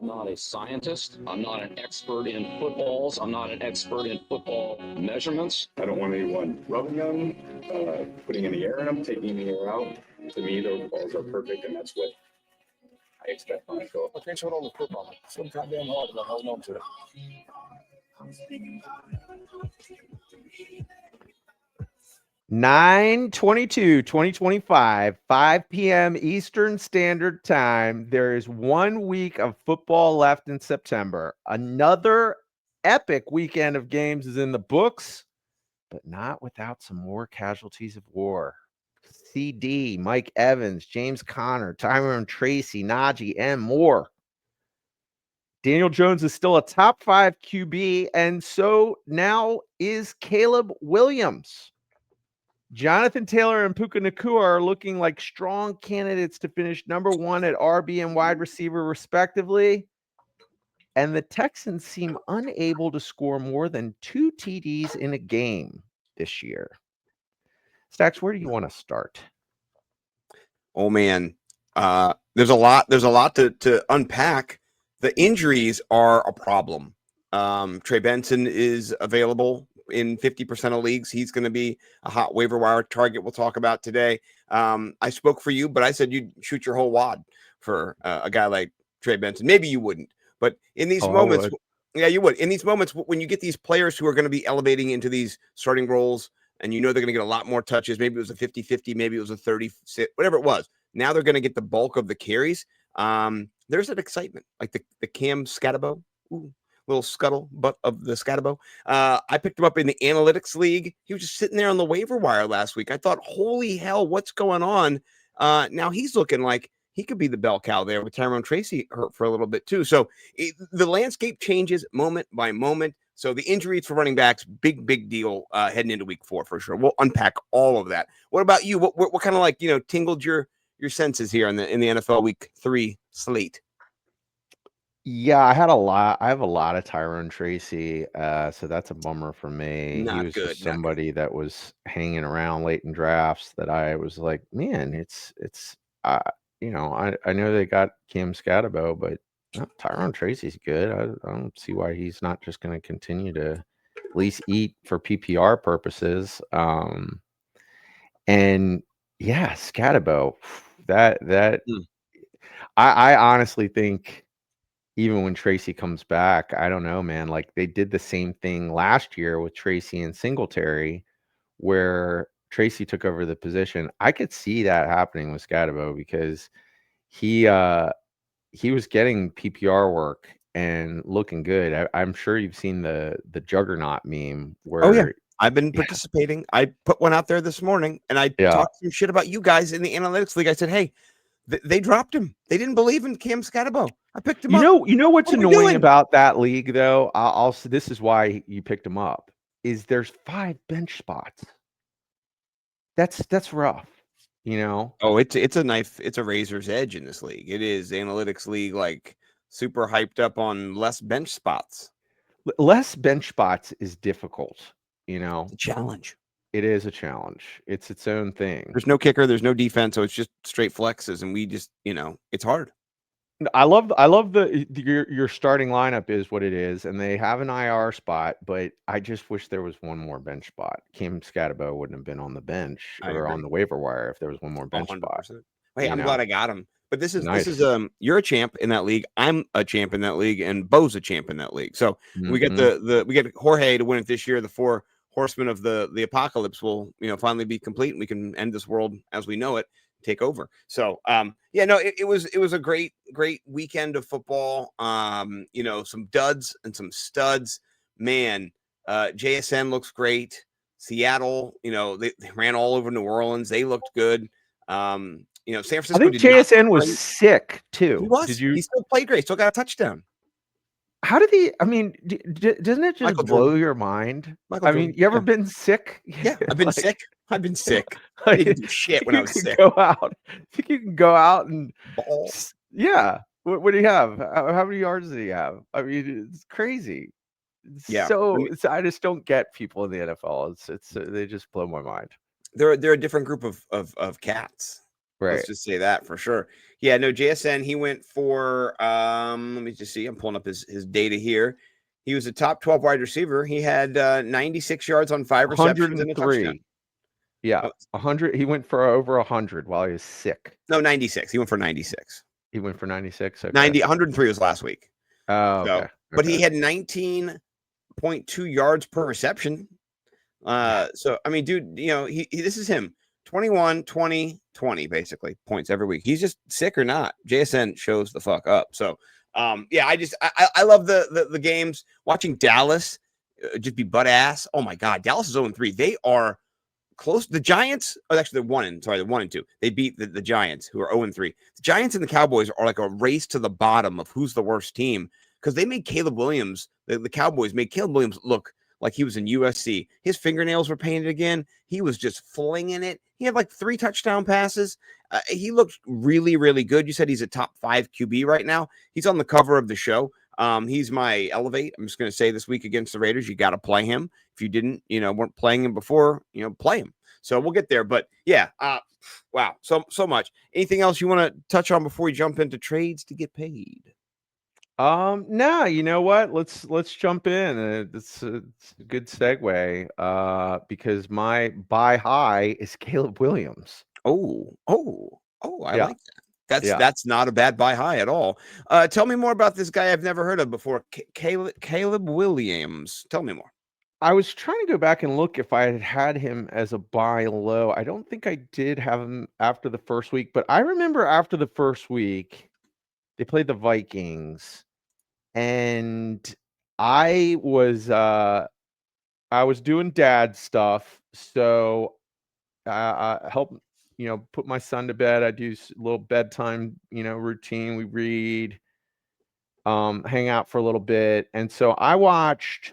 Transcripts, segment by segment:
I'm not a scientist. I'm not an expert in footballs. I'm not an expert in football measurements. I don't want anyone rubbing them, putting any air in them, taking any air out. To me, those balls are perfect, and that's what I expect on the field. I can't show it on the football. It's so goddamn hard to hold on to it. 9/22/2025, 5 p.m. Eastern Standard Time. There is 1 week of football left in September. Another epic weekend of games is in the books, but not without some more casualties of war. CD, Mike Evans, James Conner, Tyrone Tracy, Najee, and more. Daniel Jones is still a top 5 QB, and so now is Caleb Williams. Jonathan Taylor and Puka Nacua are looking like strong candidates to finish number 1 at RB and wide receiver, respectively. And the Texans seem unable to score more than 2 TDs in a game this year. Stacks, where do you want to start? Oh man, there's a lot to unpack. The injuries are a problem. Trey Benson is available in 50% of leagues. He's going to be a hot waiver wire target we'll talk about today. I spoke for you, but I said you'd shoot your whole wad for a guy like Trey Benson. Maybe you wouldn't, but in these moments, yeah, you would. In these moments, when you get these players who are going to be elevating into these starting roles, and you know they're going to get a lot more touches, maybe it was a 50-50, maybe it was a 30, whatever it was. Now they're going to get the bulk of the carries. There's an excitement, like the Cam Scatabo, little scuttle butt of the Scatabo. I picked him up in the analytics league. He was just sitting there on the waiver wire last week. I thought, holy hell, what's going on? Now he's looking like he could be the bell cow there with Tyrone Tracy hurt for a little bit too. So the landscape changes moment by moment. So the injuries for running backs, big deal heading into week 4 for sure. We'll unpack all of that. What about you? What kind of like, tingled your senses here in the NFL week 3 slate? Yeah, I have a lot of Tyrone Tracy, so that's a bummer for me. He was just somebody that was hanging around late in drafts that I was like, man, it's I know they got Cam Scatabo, but Tyrone Tracy's good. I don't see why he's not just going to continue to at least eat for PPR purposes. And yeah, Scatabo, I honestly think even when Tracy comes back, I don't know, man. Like they did the same thing last year with Tracy and Singletary, where Tracy took over the position. I could see that happening with Scatabo because he was getting PPR work and looking good. I'm sure you've seen the juggernaut meme where I've been participating. I put one out there this morning and I talked some shit about you guys in the analytics league. I said, hey, they dropped him. They didn't believe in Cam Scatabo. I picked him up. You know what's annoying about that league though? I'll say this is why you picked him up. Is there's 5 bench spots. That's rough, Oh, it's a knife. It's a razor's edge in this league. It is analytics league, like super hyped up on less bench spots. Less bench spots is difficult, It's a challenge. It is a challenge. It's its own thing. There's no kicker. There's no defense. So it's just straight flexes. And we just, it's hard. I love your starting lineup is what it is, and they have an IR spot, but I just wish there was one more bench spot. Cam Scatabo wouldn't have been on the bench or on the waiver wire if there was one more bench 100%. Spot. Hey, I'm glad I got him. But this is you're a champ in that league. I'm a champ in that league, and Bo's a champ in that league. So we get we get Jorge to win it this year. The 4 horsemen of the apocalypse will finally be complete, and we can end this world as we know it, take over. So it was a great weekend of football. Some duds and some studs. Man, JSN looks great. Seattle, they ran all over New Orleans. They looked good. San Francisco. I think JSN was sick too. He was. He still played great. Still got a touchdown. How did he? I mean, doesn't it just blow your mind? You ever been sick? Yeah, I've been sick. I've been sick. I didn't do shit when I was sick. Go out. I think you can go out and ball. Yeah. What do you have? How many yards do you have? I mean, it's crazy. So I just don't get people in the NFL. It's they just blow my mind. They're a different group of cats. Right. Let's just say that for sure. Yeah, no, JSN, he went for let me just see. I'm pulling up his data here. He was a top 12 wide receiver. He had 96 yards on 5 receptions and a touchdown. 103. Yeah, Oh, 100. He went for over 100 while he was sick. no, 96. He went for 96. He went for 96. Okay. 103 was last week. Oh, So, okay. but he had 19.2 yards per reception. So I mean, dude, you know, he this is him. 21, 20, 20, basically points every week. He's just sick or not. JSN shows the fuck up. So yeah, I love the games. Watching Dallas just be butt ass. Oh my god, Dallas is 0-3. They are close. The Giants are actually they're 1 and 2. They beat the Giants, who are 0-3. The Giants and the Cowboys are like a race to the bottom of who's the worst team, because they made Caleb Williams, the Cowboys made Caleb Williams look like he was in USC. His fingernails were painted again. He was just flinging it. He had like 3 touchdown passes. He looked really, really good. You said he's a top 5 QB right now. He's on the cover of the show. He's my elevate. I'm just going to say this week against the Raiders, you got to play him. If you didn't, weren't playing him before, play him. So we'll get there. But yeah, wow, so much. Anything else you want to touch on before we jump into trades to get paid? No, you know what? Let's jump in. It's a good segue. Because my buy high is Caleb Williams. Oh, I Yeah. like that. Yeah. That's not a bad buy high at all. Tell me more about this guy I've never heard of before. Caleb Williams. Tell me more. I was trying to go back and look if I had him as a buy low. I don't think I did have him after the first week, but I remember after the first week, they played the Vikings, and I was doing dad stuff, so I help put my son to bed. I do a little bedtime routine. We read, hang out for a little bit, and so I watched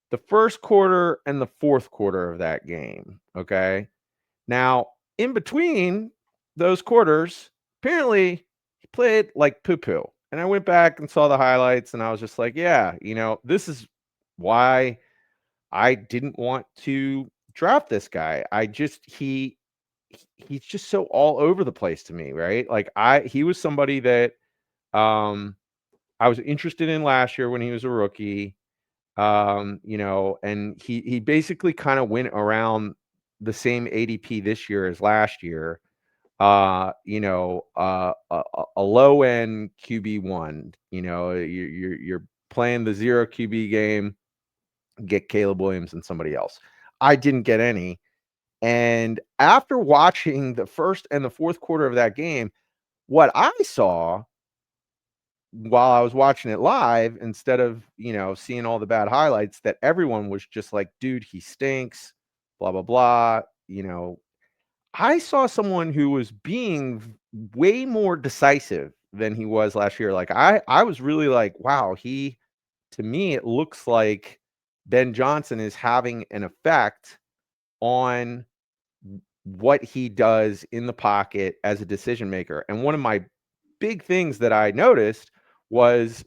the first quarter and the fourth quarter of that game. Okay. Now, in between those quarters, apparently he played like poo poo. And I went back and saw the highlights, and I was just like, yeah, this is why I didn't want to draft this guy. He's just so all over the place to me, right? Like he was somebody that I was interested in last year when he was a rookie. And he basically kind of went around the same ADP this year as last year. A low end QB1. You're playing the 0 QB game, get Caleb Williams and somebody else. I didn't get any. And after watching the first and the fourth quarter of that game, what I saw while I was watching it live, instead of, seeing all the bad highlights, that everyone was just like, dude, he stinks, blah, blah, blah. I saw someone who was being way more decisive than he was last year. Like I was really like, wow, to me, it looks like Ben Johnson is having an effect on what he does in the pocket as a decision maker. And one of my big things that I noticed was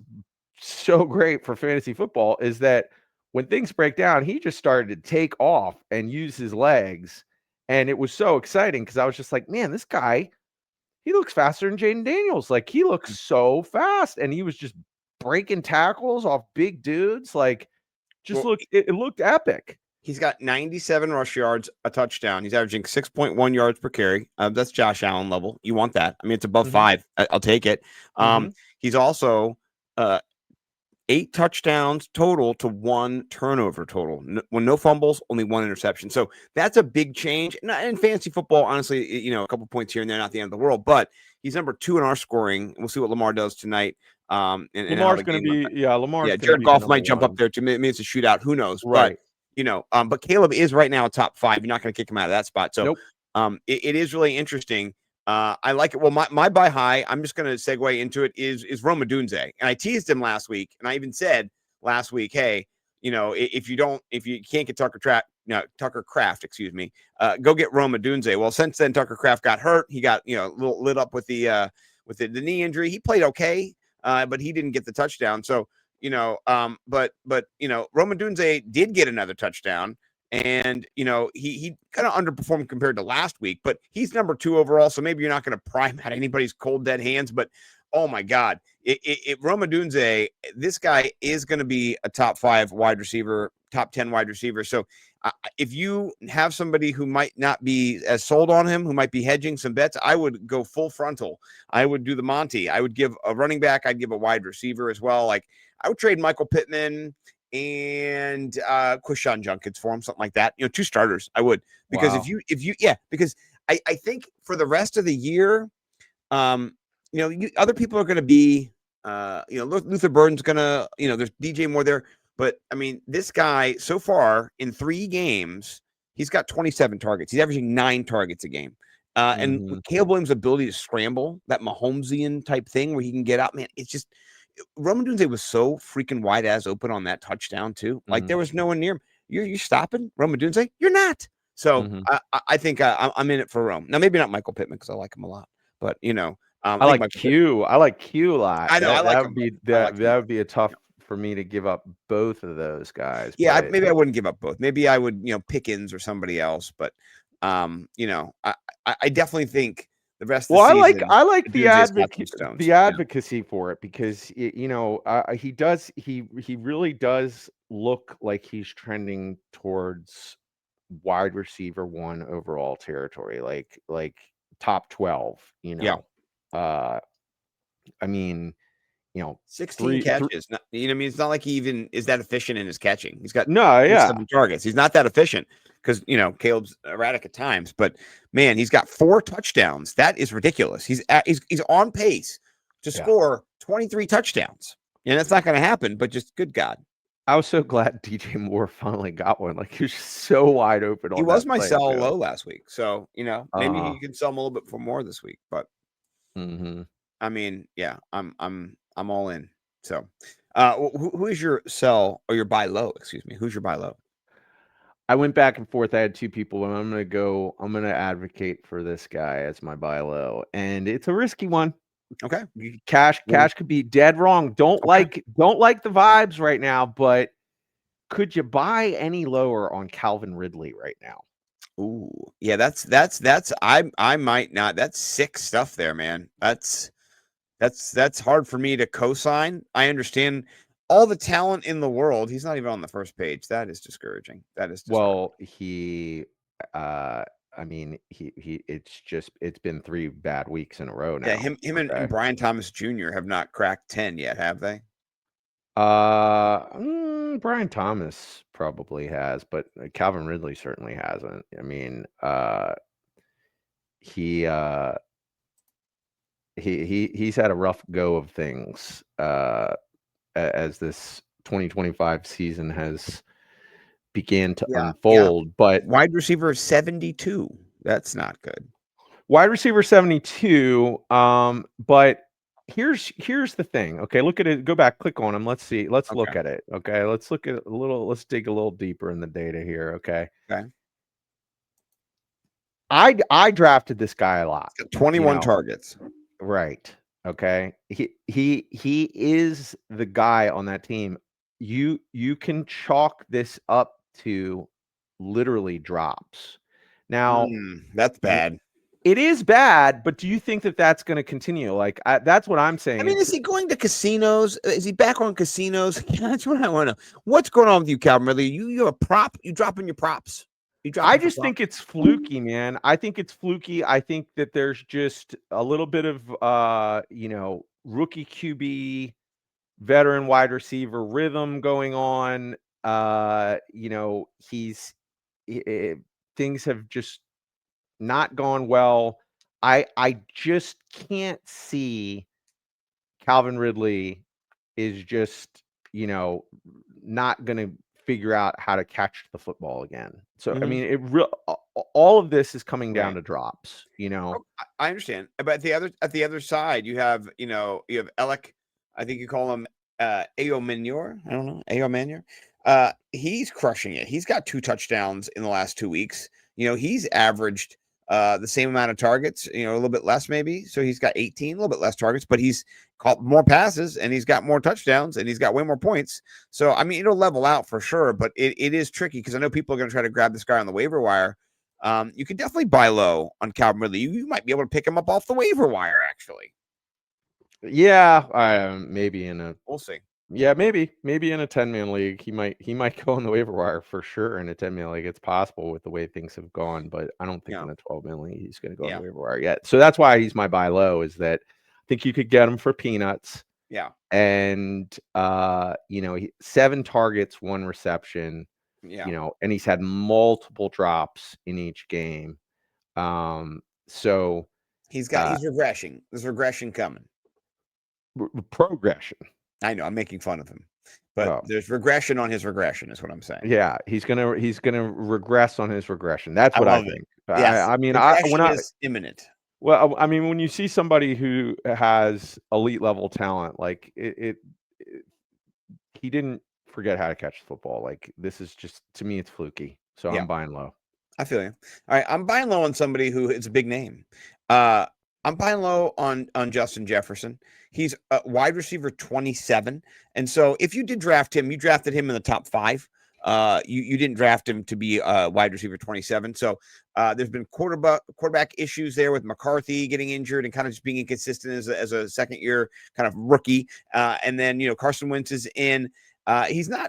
so great for fantasy football is that when things break down, he just started to take off and use his legs. And it was so exciting because I was just like, man, this guy, he looks faster than Jaden Daniels. Like, he looks so fast. And he was just breaking tackles off big dudes. Like, it looked epic. He's got 97 rush yards, a touchdown. He's averaging 6.1 yards per carry. That's Josh Allen level. You want that. I mean, it's above 5. I'll take it. He's also 8 touchdowns total to 1 turnover total. No fumbles, only 1 interception. So that's a big change. In fantasy football, honestly, a couple points here and there, not the end of the world. But he's number 2 in our scoring. We'll see what Lamar does tonight. Lamar's going to be, Lamar's Jared Goff might jump up there too. Maybe it's a shootout. Who knows? Right. But but Caleb is right now a top 5. You're not going to kick him out of that spot. So it is really interesting. I like it. Well, my buy high, I'm just going to segue into it, is Rome Odunze. And I teased him last week, and I even said last week, hey, if you can't get Tucker Kraft, go get Rome Odunze. Well, since then Tucker Kraft got hurt. He got a little lit up with the knee injury. He played okay, but he didn't get the touchdown. So but Rome Odunze did get another touchdown. And, he kind of underperformed compared to last week, but he's number 2 overall. So maybe you're not going to prime out anybody's cold dead hands, but oh my God, Roma Dunze, this guy is going to be a top 5 wide receiver, top 10 wide receiver. So if you have somebody who might not be as sold on him, who might be hedging some bets, I would go full frontal. I would do the Monty. I would give a running back. I'd give a wide receiver as well. Like I would trade Michael Pittman and Quishon Junkins for him, something like that. 2 starters. I would, because Wow. because I think for the rest of the year, other people are going to be, Luther Burden's going to, there's DJ Moore there. But I mean, this guy so far in 3 games, he's got 27 targets. He's averaging 9 targets a game. And with Caleb Williams' ability to scramble, that Mahomesian type thing where he can get out, man, it's just Roman Dunze was so freaking wide as open on that touchdown too. Like there was no one near him. You're stopping Roman Dunze? You're not. So I think I'm in it for Rome. Now maybe not Michael Pittman because I like him a lot, but I like Q. I like Q a lot. I know. That would be a tough for me to give up both of those guys. Yeah, maybe I wouldn't give up both. Maybe I would, Pickens or somebody else. But I definitely think the rest of the season. I like the advocacy for it because he really does look like he's trending towards wide receiver 1 overall territory, like top 12. I mean, 16 catches. It's not like he even is that efficient in his catching. He's got 7 targets. He's not that efficient because Caleb's erratic at times. But man, he's got 4 touchdowns. That is ridiculous. He's on pace to score 23 touchdowns, and that's not going to happen. But just good God, I was so glad DJ Moore finally got one. Like he was so wide open. He was my sell low last week, so maybe he can sell him a little bit for more this week. But I mean, yeah, I'm all in. So, who is your sell or your buy low? Excuse me. Who's your buy low? I went back and forth. I had 2 people, and I'm going to advocate for this guy as my buy low, and it's a risky one. Okay. Cash could be dead wrong. Don't like the vibes right now, but could you buy any lower on Calvin Ridley right now? Ooh, yeah, that's I might not. That's sick stuff there, man. That's hard for me to co-sign. I understand all the talent in the world. He's not even on the first page. That is discouraging. Well, it's been 3 bad weeks in a row now. Yeah, him and Brian Thomas Jr. have not cracked 10 yet, have they? Brian Thomas probably has, but Calvin Ridley certainly hasn't. I mean, he's had a rough go of things as this 2025 season has began to unfold. But wide receiver 72, that's not good. Wide receiver 72, but here's the thing. Okay, look at it. Go back, click on him. Let's see. Let's look at it. Okay, let's look at it let's dig a little deeper in the data here. Okay. I drafted this guy a lot. 21 targets. Right. Okay. He is the guy on that team. You can chalk this up to literally drops. Now that's bad. It is bad, but do you think that that's going to continue? Like that's what I'm saying. I mean, is he going to casinos? Is he back on casinos? That's what I want to know. What's going on with you, Calvin Ridley? You have a prop? You dropping your props? I just think it's fluky, man. I think it's fluky. I think that there's just a little bit of rookie QB, veteran wide receiver rhythm going on. Things have just not gone well. I just can't see Calvin Ridley is just, not going to figure out how to catch the football again. So, I mean, all of this is coming down to drops, I understand. But at the other side, you have Alec, I think you call him Ayo I don't know, Ayo he's crushing it. He's got 2 touchdowns in the last 2 weeks. He's averaged the same amount of targets, a little bit less maybe. So he's got 18, a little bit less targets, but he's caught more passes and he's got more touchdowns and he's got way more points. So, I mean, it'll level out for sure, but it is tricky because I know people are going to try to grab this guy on the waiver wire. You can definitely buy low on Calvin Ridley. You might be able to pick him up off the waiver wire, actually. Yeah, maybe in a We'll see. Yeah, maybe in a 10-man league, he might go on the waiver wire for sure. In a 10-man league, it's possible with the way things have gone, but I don't think in a 12-man league he's going to go on the waiver wire yet. So that's why he's my buy low. Is that I think you could get him for peanuts. Yeah, and 7 targets, 1 reception. Yeah, And he's had multiple drops in each game. So he's regressing. There's regression coming. Progression. I know I'm making fun of him, but there's regression on his regression is what I'm saying. Yeah, he's gonna regress on his regression. That's what I think. Yes. I mean, is imminent. Well, I mean, when you see somebody who has elite level talent, like he didn't forget how to catch the football. Like this is just, to me, it's fluky. So I'm buying low. I feel you. All right, I'm buying low on somebody who is a big name. I'm buying low on Justin Jefferson. He's a wide receiver 27. And so if you did draft him, you drafted him in the top 5. You didn't draft him to be a wide receiver 27. So there's been quarterback issues there with McCarthy getting injured and kind of just being inconsistent as a second year kind of rookie. And then, Carson Wentz is in.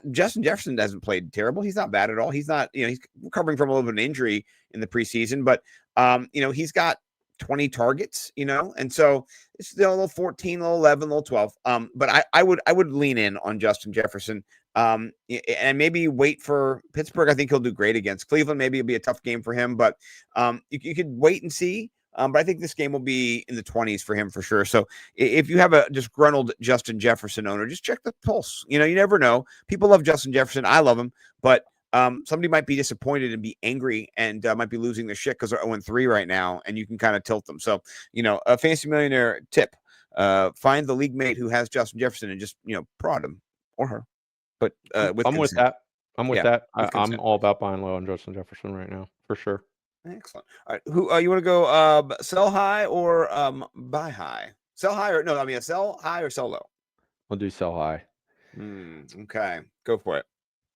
Justin Jefferson hasn't played terrible. He's not bad at all. He's not, he's recovering from a little bit of an injury in the preseason, but he's got 20 targets, and so it's still a little 14, a little 11, a little 12. But I would lean in on Justin Jefferson, and maybe wait for Pittsburgh. I think he'll do great against Cleveland. Maybe it'll be a tough game for him, but you could wait and see. But I think this game will be in the 20s for him for sure. So if you have a disgruntled Justin Jefferson owner, just check the pulse. You never know. People love Justin Jefferson. I love him, but somebody might be disappointed and be angry and might be losing their shit because they're 0-3 right now, and you can kind of tilt them. So, a Fantasy Millionaire tip, find the league mate who has Justin Jefferson and just, prod him or her. But I'm with that. I'm all about buying low on Justin Jefferson right now, for sure. Excellent. All right. Who you want to go sell high or buy high? Sell high or sell high or sell low? We'll do sell high. Okay. Go for it.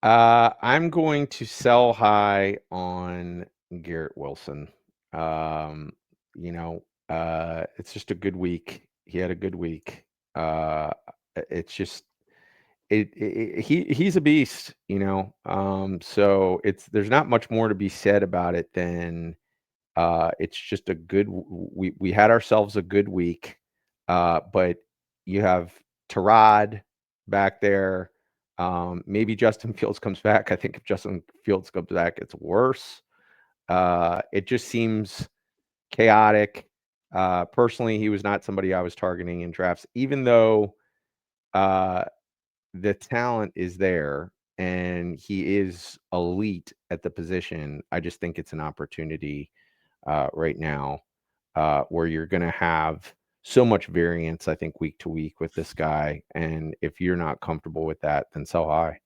I'm going to sell high on Garrett Wilson. It's just a good week. He had a good week. It's just he's a beast, so there's not much more to be said about it than it's just a good we had ourselves a good week. But you have Tyrod back there. Maybe Justin Fields comes back. I think if Justin Fields comes back, it's worse. It just seems chaotic. Personally, he was not somebody I was targeting in drafts, even though the talent is there and he is elite at the position. I just think it's an opportunity right now where you're going to have so much variance, I think, week to week with this guy. And if you're not comfortable with that, then sell high.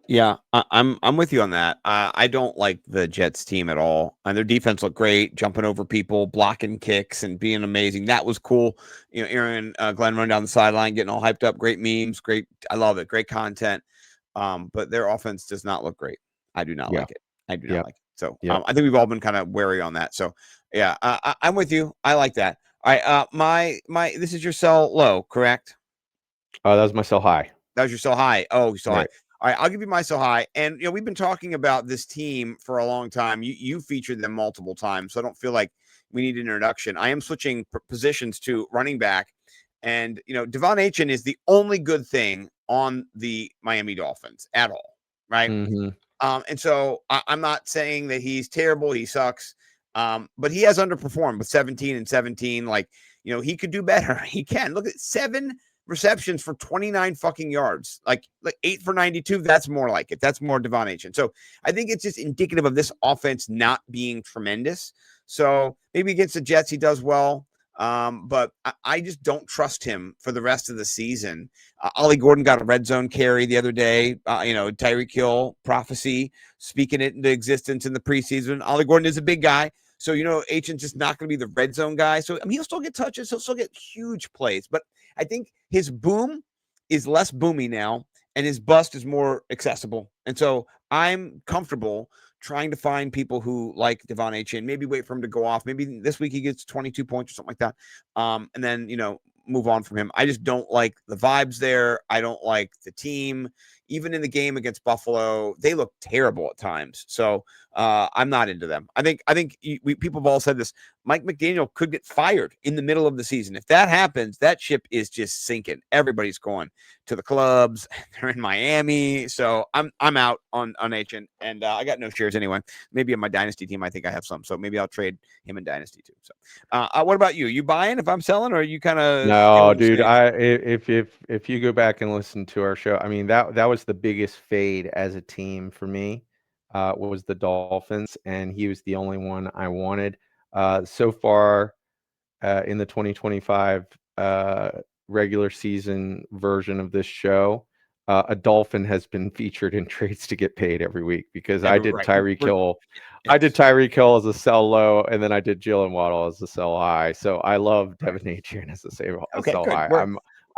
Yeah, I'm with you on that. I don't like the Jets team at all. And their defense looked great, jumping over people, blocking kicks, and being amazing. That was cool. Aaron Glenn running down the sideline, getting all hyped up. Great memes. Great. I love it. Great content. But their offense does not look great. I do not like it. I do not like it. So I think we've all been kind of wary on that. So yeah, I'm with you. I like that. All right. My this is your sell low, correct? Oh, that was my sell high. That was your sell high. Oh, sell right. high. All right, I'll give you my sell high. And, we've been talking about this team for a long time. You featured them multiple times, so I don't feel like we need an introduction. I am switching positions to running back. And, Devon Achane is the only good thing on the Miami Dolphins at all, right? Mm-hmm. And so I'm not saying that he's terrible. He sucks. But he has underperformed with 17 and 17. Like, he could do better. He can. Look at 7 receptions for 29 fucking yards, like 8 for 92. That's more like it. That's more Devon Achane. So I think it's just indicative of this offense not being tremendous. So maybe against the Jets, he does well. But I just don't trust him for the rest of the season. Ollie Gordon got a red zone carry the other day. Tyreek Hill prophecy, speaking it into existence in the preseason. Ollie Gordon is a big guy. So, Achan's just not going to be the red zone guy. So, I mean, he'll still get touches. He'll still get huge plays. But I think his boom is less boomy now, and his bust is more accessible. And so I'm comfortable trying to find people who like Devon Achan, maybe wait for him to go off. Maybe this week he gets 22 points or something like that. And then, move on from him. I just don't like the vibes there. I don't like the team. Even in the game against Buffalo, they look terrible at times. So I'm not into them. I think people have all said this. Mike McDaniel could get fired in the middle of the season. If that happens, that ship is just sinking. Everybody's going to the clubs. They're in Miami. So I'm out on Achan, and I got no shares anyway. Maybe in my dynasty team, I think I have some. So maybe I'll trade him in dynasty too. So what about you? You buying if I'm selling, or are you kind of No, dude. If you go back and listen to our show, I mean that was the biggest fade as a team for me. Was the Dolphins, and he was the only one I wanted. So far, in the 2025 regular season version of this show, a Dolphin has been featured in trades to get paid every week because I did Tyreek Hill. I did Tyreek Hill as a sell low, and then I did Jalen Waddle as a sell high. So I love Devin Achan as a sell good. high. We're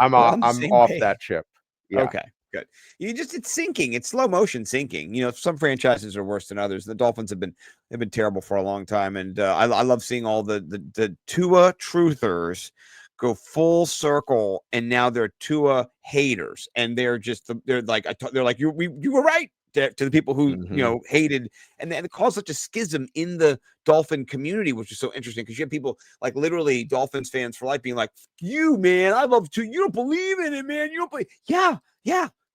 I'm on the I'm same off page. that chip. Yeah. Okay, good. It's sinking. It's slow motion sinking. Some franchises are worse than others. The Dolphins have been terrible for a long time, and I love seeing all the Tua truthers go full circle, and now they're Tua haters, and they're like you were right to the people who hated, and then it caused such a schism in the Dolphin community, which is so interesting because you have people like literally Dolphins fans for life being like, you man, I love Tua. You don't believe in it, man. You don't believe. Yeah.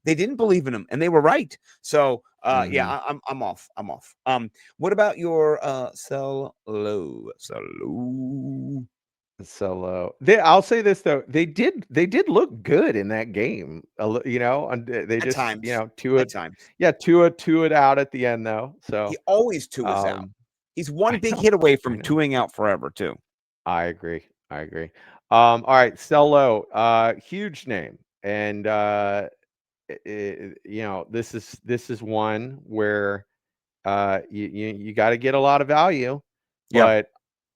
They didn't believe in him, and they were right. So, yeah, I'm off. What about your sell low? Solo. I'll say this though, they did look good in that game. And they At just times. Tua, At times. yeah, Tua it out at the end though. So He always Tua's out. He's one I big know, hit away I from know. Tuaing out forever too. I agree. All right, sell low. Huge name, and this is one where you got to get a lot of value, Yeah. but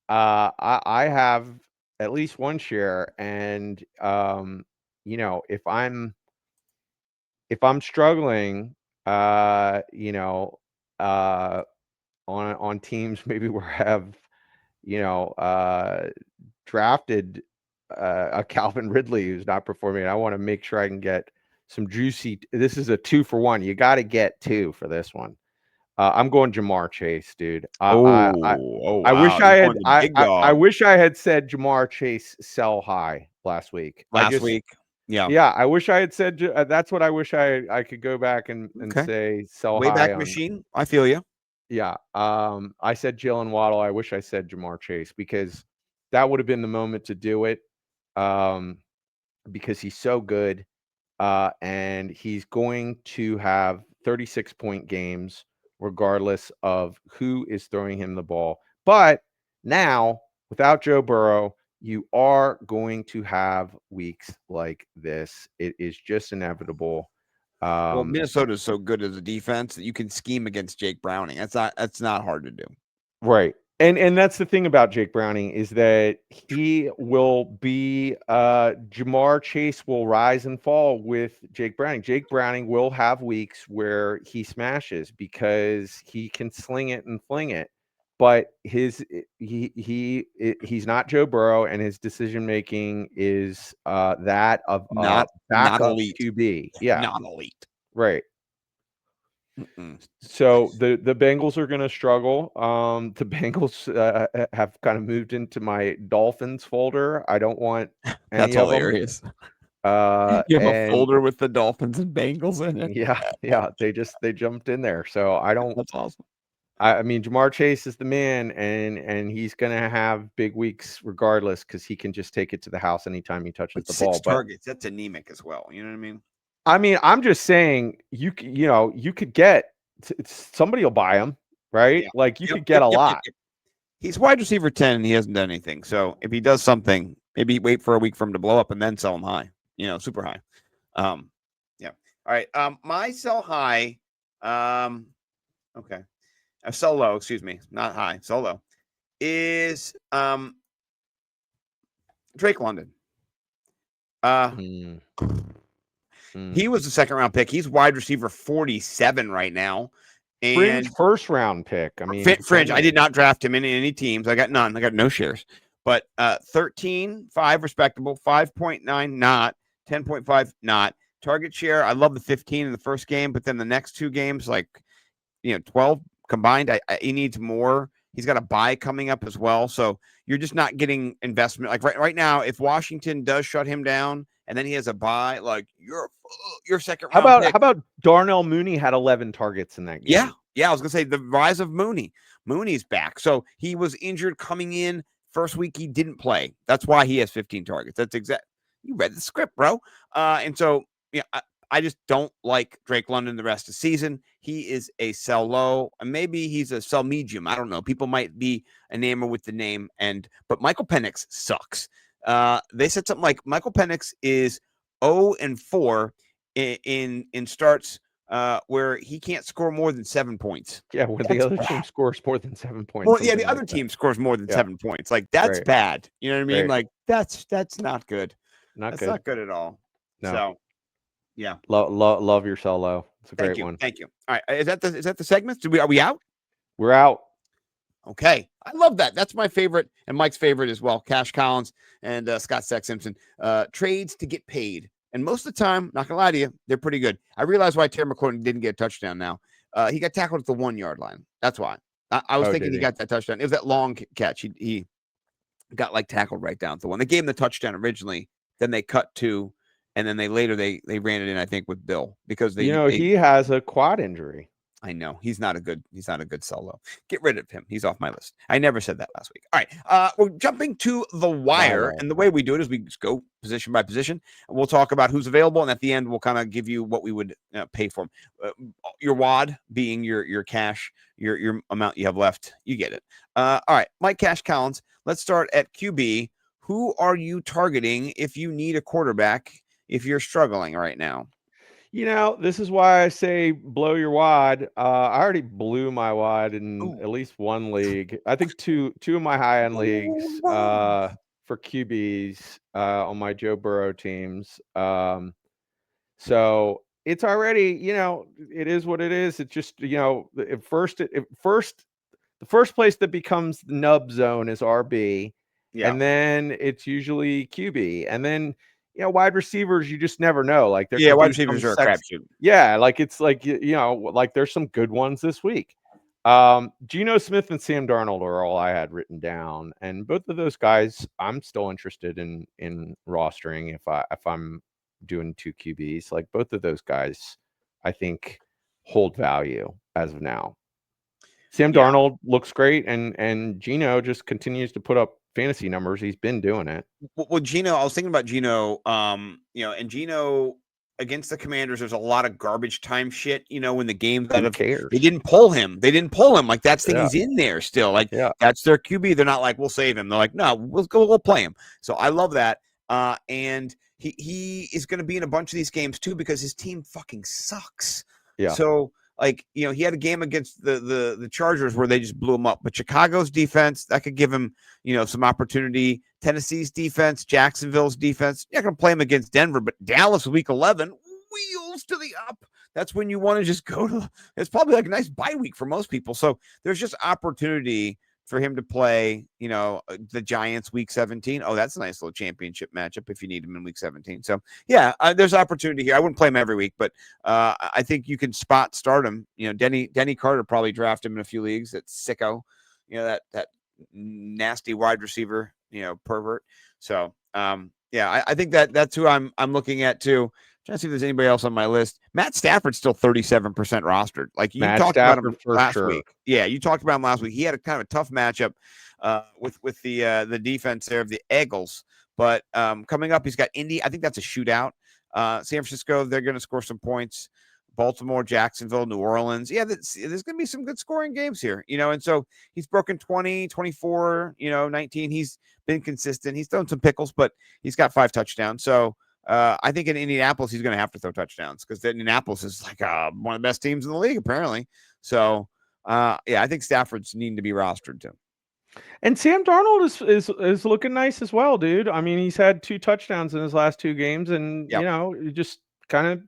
I have at least one share, and if I'm struggling, on teams maybe where I have drafted a Calvin Ridley who's not performing, I want to make sure I can get some juicy. This is a 2-for-1. You got to get 2 for this one. I'm going Jamar Chase, dude. I wish wow. I had. Big dog. I wish I had said Jamar Chase sell high last week. Week. Yeah. Yeah. I wish I had said. That's what I wish I could go back and say sell high. Wayback Machine. I feel you. Yeah. I said Jalen Waddle. I wish I said Jamar Chase because that would have been the moment to do it. Because he's so good. And he's going to have 36-point games regardless of who is throwing him the ball. But now, without Joe Burrow, you are going to have weeks like this. It is just inevitable. Well, Minnesota is so good as a defense that you can scheme against Jake Browning. That's not hard to do. Right. And that's the thing about Jake Browning is that he will be Jamar Chase will rise and fall with Jake Browning. Jake Browning will have weeks where he smashes because he can sling it and fling it. But he's not Joe Burrow, and his decision making is that of not elite QB. Yeah. Not elite. Right. Mm-mm. So the Bengals are going to struggle. The Bengals have kind of moved into my Dolphins folder. I don't want any That's of hilarious. them. You have a folder with the Dolphins and Bengals in it. Yeah. They jumped in there. So I don't. That's awesome. I mean, Jamar Chase is the man, and he's going to have big weeks regardless because he can just take it to the house anytime he touches the ball. 6 targets. That's anemic as well. You know what I mean? I mean, I'm just saying you could get somebody will buy him, right? Yeah. Like you could get a lot. He's wide receiver 10 and he hasn't done anything. So if he does something, maybe wait for a week for him to blow up and then sell him high, super high. Yeah. All right. My sell high. Okay. Sell low, excuse me, not high, sell low is Drake London. He was the second round pick. He's wide receiver 47 right now. Fringe And first round pick. I mean, Fringe. I did not draft him in any teams. I got none. I got no shares. But 13, 5 respectable, 5.9 not, 10.5 not. Target share, I love the 15 in the first game, but then the next two games, 12 combined, he needs more. He's got a bye coming up as well. So you're just not getting investment. Like right now, if Washington does shut him down and then he has a bye, like your second round pick. How about Darnell Mooney had 11 targets in that game? Yeah. I was gonna say the rise of Mooney. Mooney's back. So he was injured coming in. First week he didn't play. That's why he has 15 targets. That's exact. You read the script, bro. And so I just don't like Drake London the rest of the season. He is a sell low, and maybe he's a sell medium. I don't know. People might be enamored with the name, but Michael Penix sucks. They said something like Michael Penix is 0-4 in starts where he can't score more than 7 points. Yeah, when the other team scores more than 7 points. Well, yeah, the other team scores more than 7 points. Like that's bad. You know what I mean? Like that's not good. That's not good at all. No. So yeah. Love your sell low. It's a great one. Thank you. All right. Is that the segments? Are we out? We're out. Okay. I love that. That's my favorite and Mike's favorite as well. Cash Collins and Scott Stack Simpson. Trades to get paid. And most of the time, not gonna lie to you, they're pretty good. I realize why Terry McLaurin didn't get a touchdown now. He got tackled at the 1 yard line. That's why. I was thinking he got that touchdown. It was that long catch. He got tackled right down at the one. They gave him the touchdown originally, then they cut to, and then they ran it in, I think, with Bill because he has a quad injury. I know he's not a good solo. Get rid of him. He's off my list. I never said that last week. All right. We're jumping to the wire. And the way we do it is we just go position by position. And we'll talk about who's available. And at the end, we'll kind of give you what we would pay for him. Your WAD being your cash, your amount you have left. You get it. All right. Mike Cash Collins. Let's start at QB. Who are you targeting if you need a quarterback, if you're struggling right now? This is why I say blow your wad. I already blew my wad in at least one league. I think two of my high-end leagues for QBs on my Joe Burrow teams. So it's already, it is what it is. It's just, the first place that becomes the nub zone is RB. Yeah. And then it's usually QB. And then wide receivers, you just never know. Like wide receivers are a crapshoot. Yeah, it's there's some good ones this week. Geno Smith and Sam Darnold are all I had written down, and both of those guys I'm still interested in rostering if I'm doing two QBs. Like both of those guys, I think hold value as of now. Sam Darnold looks great, and Geno just continues to put up fantasy numbers. He's been doing it. Well, Geno, I was thinking about Geno, and Geno against the Commanders, there's a lot of garbage time shit, when the games they didn't pull him. Like that's the thing, he's in there still. That's their QB. They're not like, we'll save him. They're like, no, we'll play him. So I love that. And he is going to be in a bunch of these games too, because his team fucking sucks. Yeah. So he had a game against the Chargers where they just blew him up. But Chicago's defense, that could give him, some opportunity. Tennessee's defense, Jacksonville's defense. You're not going to play him against Denver, but Dallas week 11, wheels to the up. That's when you want to just go to. It's probably like a nice bye week for most people. So there's just opportunity for him to play, the Giants week 17. Oh, that's a nice little championship matchup if you need him in week 17. So yeah, there's opportunity here. I wouldn't play him every week, but I think you can start him. Denny Carter probably draft him in a few leagues. That sicko, that nasty wide receiver, pervert. So I think that's who I'm looking at too. Trying to see if there's anybody else on my list. Matt Stafford's still 37% rostered. Like you talked about him last week. Yeah, you talked about him last week. He had a kind of a tough matchup with the defense there of the Eagles. But coming up, he's got Indy. I think that's a shootout. San Francisco, they're going to score some points. Baltimore, Jacksonville, New Orleans. Yeah, there's going to be some good scoring games here, and so he's broken 20, 24, 19. He's been consistent. He's thrown some pickles, but he's got 5 touchdowns. So I think in Indianapolis, he's going to have to throw touchdowns because Indianapolis is like one of the best teams in the league, apparently. So, I think Stafford's needing to be rostered too. And Sam Darnold is looking nice as well, dude. I mean, he's had 2 touchdowns in his last 2 games, and Yep. just kind of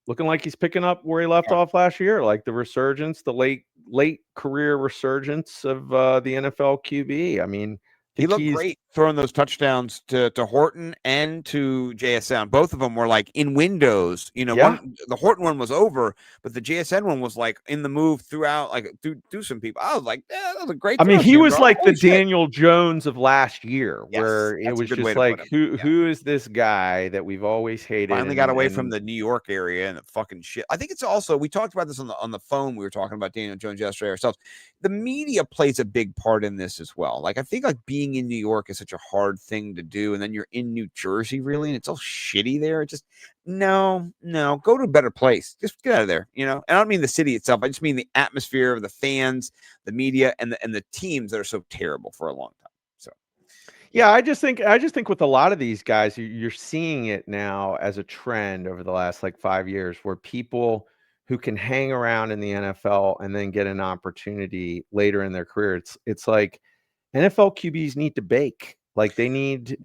looking like he's picking up where he left off last year, like the resurgence, the late career resurgence of the NFL QB. I mean, he looked great throwing those touchdowns to Horton and to JSN. Both of them were like in windows. The Horton one was over, but the JSN one was like in the move throughout, like through some people. I was like, that was a great. I mean, throw, he was like the Holy shit. Daniel Jones of last year, Yes, where it that's a was good way just to put like, him. who is this guy that we've always hated? Finally got away from the New York area and the fucking shit. I think it's also, we talked about this on the phone. We were talking about Daniel Jones yesterday ourselves. The media plays a big part in this as well. Like, I think like being in New York is such a hard thing to do, and then you're in New Jersey, really, and it's all shitty there. It just no, go to a better place. Just get out of there, And I don't mean the city itself. I just mean the atmosphere of the fans, the media, and the teams that are so terrible for a long time. So. Yeah, I just think with a lot of these guys, you're seeing it now as a trend over the last like 5 years, where people who can hang around in the NFL and then get an opportunity later in their career. It's like NFL QBs need to bake. Like they need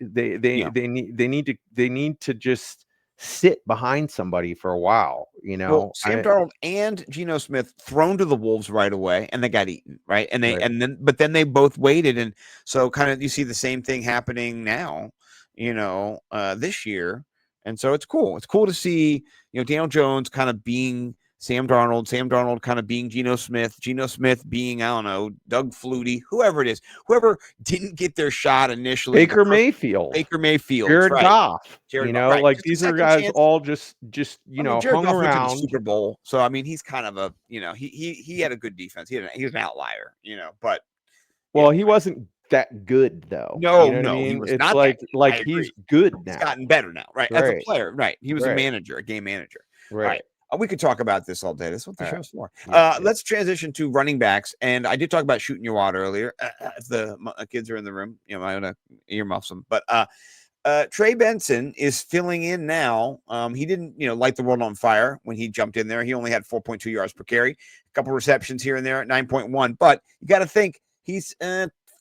to just sit behind somebody for a while, Well, Sam Darnold and Geno Smith thrown to the wolves right away, and they got eaten, right? And then they both waited, and so kind of you see the same thing happening now, this year, and so it's cool. It's cool to see, Daniel Jones kind of being Sam Darnold kind of being Geno Smith being, I don't know, Doug Flutie, whoever it is, whoever didn't get their shot initially. Baker Mayfield, Jared right. Goff, Jared Goff, right. like Just these are guys chance. All just Jared hung Goff around went to the Super Bowl, so I mean he's kind of a he had a good defense. He's an outlier, but he wasn't that good though. No, I mean? He was it's not like he's good now. He's gotten better now, right? As a player, right? He was a manager, a game manager, right? We could talk about this all day. That's what the show's for. Yeah. Let's transition to running backs, and I did talk about shooting your wad earlier. If the kids are in the room, I want to earmuff them, but Trey Benson is filling in now. He didn't, light the world on fire when he jumped in there. He only had 4.2 yards per carry, a couple receptions here and there at 9.1. But you got to think he's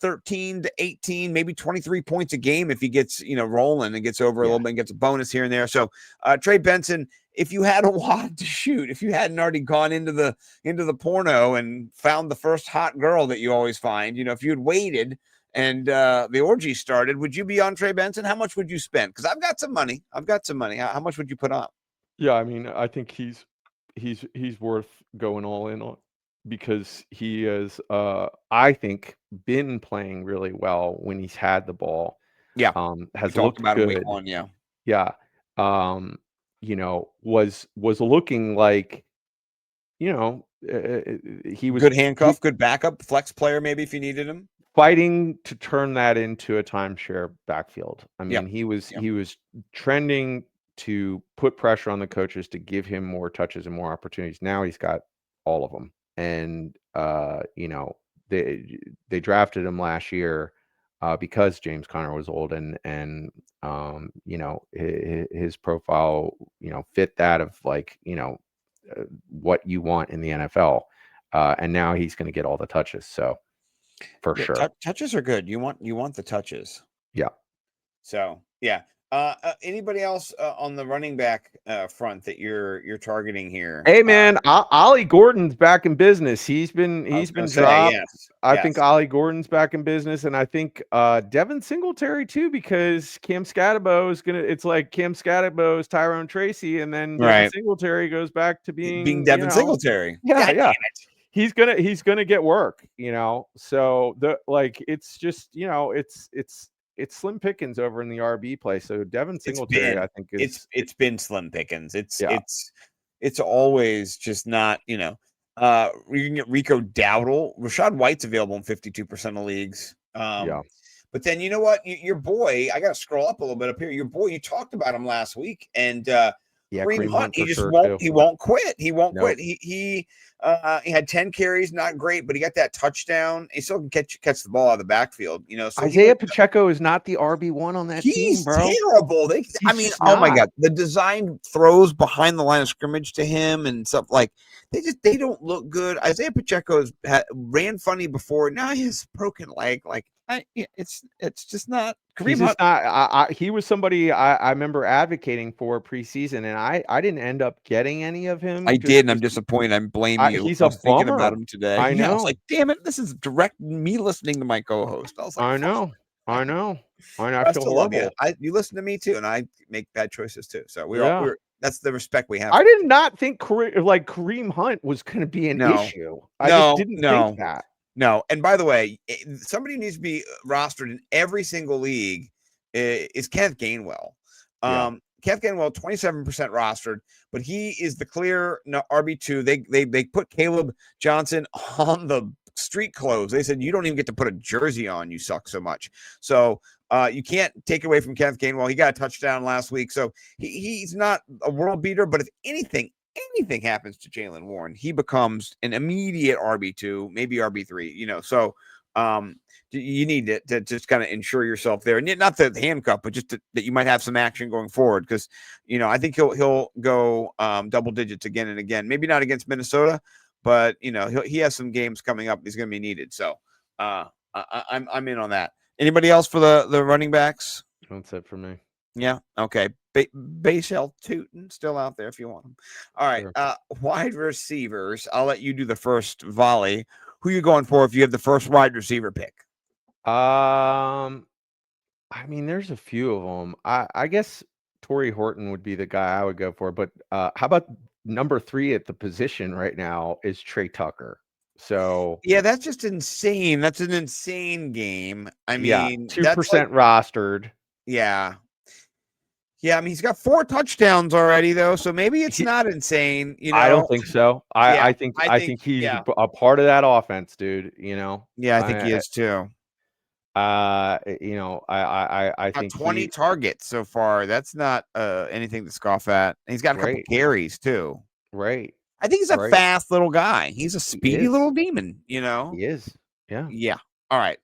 13 to 18, maybe 23 points a game if he gets, rolling and gets over a little bit and gets a bonus here and there. So Trey Benson, if you had a wad to shoot, if you hadn't already gone into the porno and found the first hot girl that you always find, if you had waited and the orgy started, would you be on Trey Benson? How much would you spend? Because I've got some money. How much would you put on? Yeah, I mean, I think he's worth going all in on, because he has, I think, been playing really well when he's had the ball. Yeah, has looked about good. Week 1, yeah. Was looking like, he was good handcuff, good backup, flex player maybe if you needed him. Fighting to turn that into a timeshare backfield. I mean, he was trending to put pressure on the coaches to give him more touches and more opportunities. Now he's got all of them, and they drafted him last year because James Conner was old, and his profile fit that of like what you want in the NFL, and now he's going to get all the touches. So. For sure. Touches are good. You want the touches. Yeah. So, yeah. Anybody else on the running back front that you're targeting here? Hey man, Ollie Gordon's back in business. He's been dropped. Yes. I think Ollie Gordon's back in business, and I think Devin Singletary too, because Cam Scatterbo is gonna. It's like Cam Scatterbo's Tyrone Tracy, and then Devin Singletary goes back to being Devin Singletary. Yeah. He's gonna get work, So it's just it's slim pickings over in the RB play. So Devin Singletary, I think it's been slim pickings. It's always just not, you can get Rico Dowdle. Rashad White's available in 52% of leagues. But then you know what? Your boy, I gotta scroll up a little bit up here. Your boy, you talked about him last week, and Yeah, Kareem Hunt, he for just sure, won't. too. He won't quit. He won't Nope. quit. He had 10 carries, not great, but he got that touchdown. He still can catch the ball out of the backfield. So Isaiah Pacheco is not the RB1 on that team, he's bro. terrible. I mean, just oh my not. God, the design throws behind the line of scrimmage to him and stuff like they don't look good. Isaiah Pacheco's ran funny before. Now he has a broken leg. It's just not. He's just not. He was somebody I remember advocating for preseason, and I didn't end up getting any of him. I did, and I'm disappointed. I blame you. He's I a was thinking about bummer. him today. I I know. was like, damn it, this is direct me listening to my co-host. I was like, I know. I I feel still love you. horrible. You listen to me too, and I make bad choices too. So Yeah. that's the respect we have. I did not think Kareem Hunt was going to be an issue. I just didn't think that. No. And by the way, somebody needs to be rostered in every single league. Is Kenneth Gainwell. Kenneth Gainwell, 27% rostered, but he is the clear RB2. They put Caleb Johnson on the street clothes. They said, you don't even get to put a jersey on. You suck so much. So you can't take away from Kenneth Gainwell. He got a touchdown last week. So he's not a world beater, but if anything happens to Jaylen Warren, he becomes an immediate RB2, maybe RB3, so you need to just kind of ensure yourself there, and not the handcuff, but just that you might have some action going forward. Because, I think he'll go double digits again and again, maybe not against Minnesota, but he has some games coming up. He's going to be needed. So I'm in on that. Anybody else for the running backs? That's it for me. Yeah. Okay. Basel Tootin still out there if you want them. All right. Sure. Wide receivers. I'll let you do the first volley. Who are you going for if you have the first wide receiver pick? I mean, there's a few of them. I guess Torrey Horton would be the guy I would go for. But how about number 3 at the position right now is Trey Tucker. So yeah, that's just insane. That's an insane game. I mean, 2% rostered. Yeah. Yeah, I mean, he's got 4 touchdowns already, though, so maybe it's not insane. I don't think so. I think he's a part of that offense, dude. Yeah, I think he is too. I think 20 targets so far. That's not anything to scoff at. He's got a couple carries too. Right. I think he's a fast little guy. He's a speedy little demon. He is. Yeah. Yeah. All right.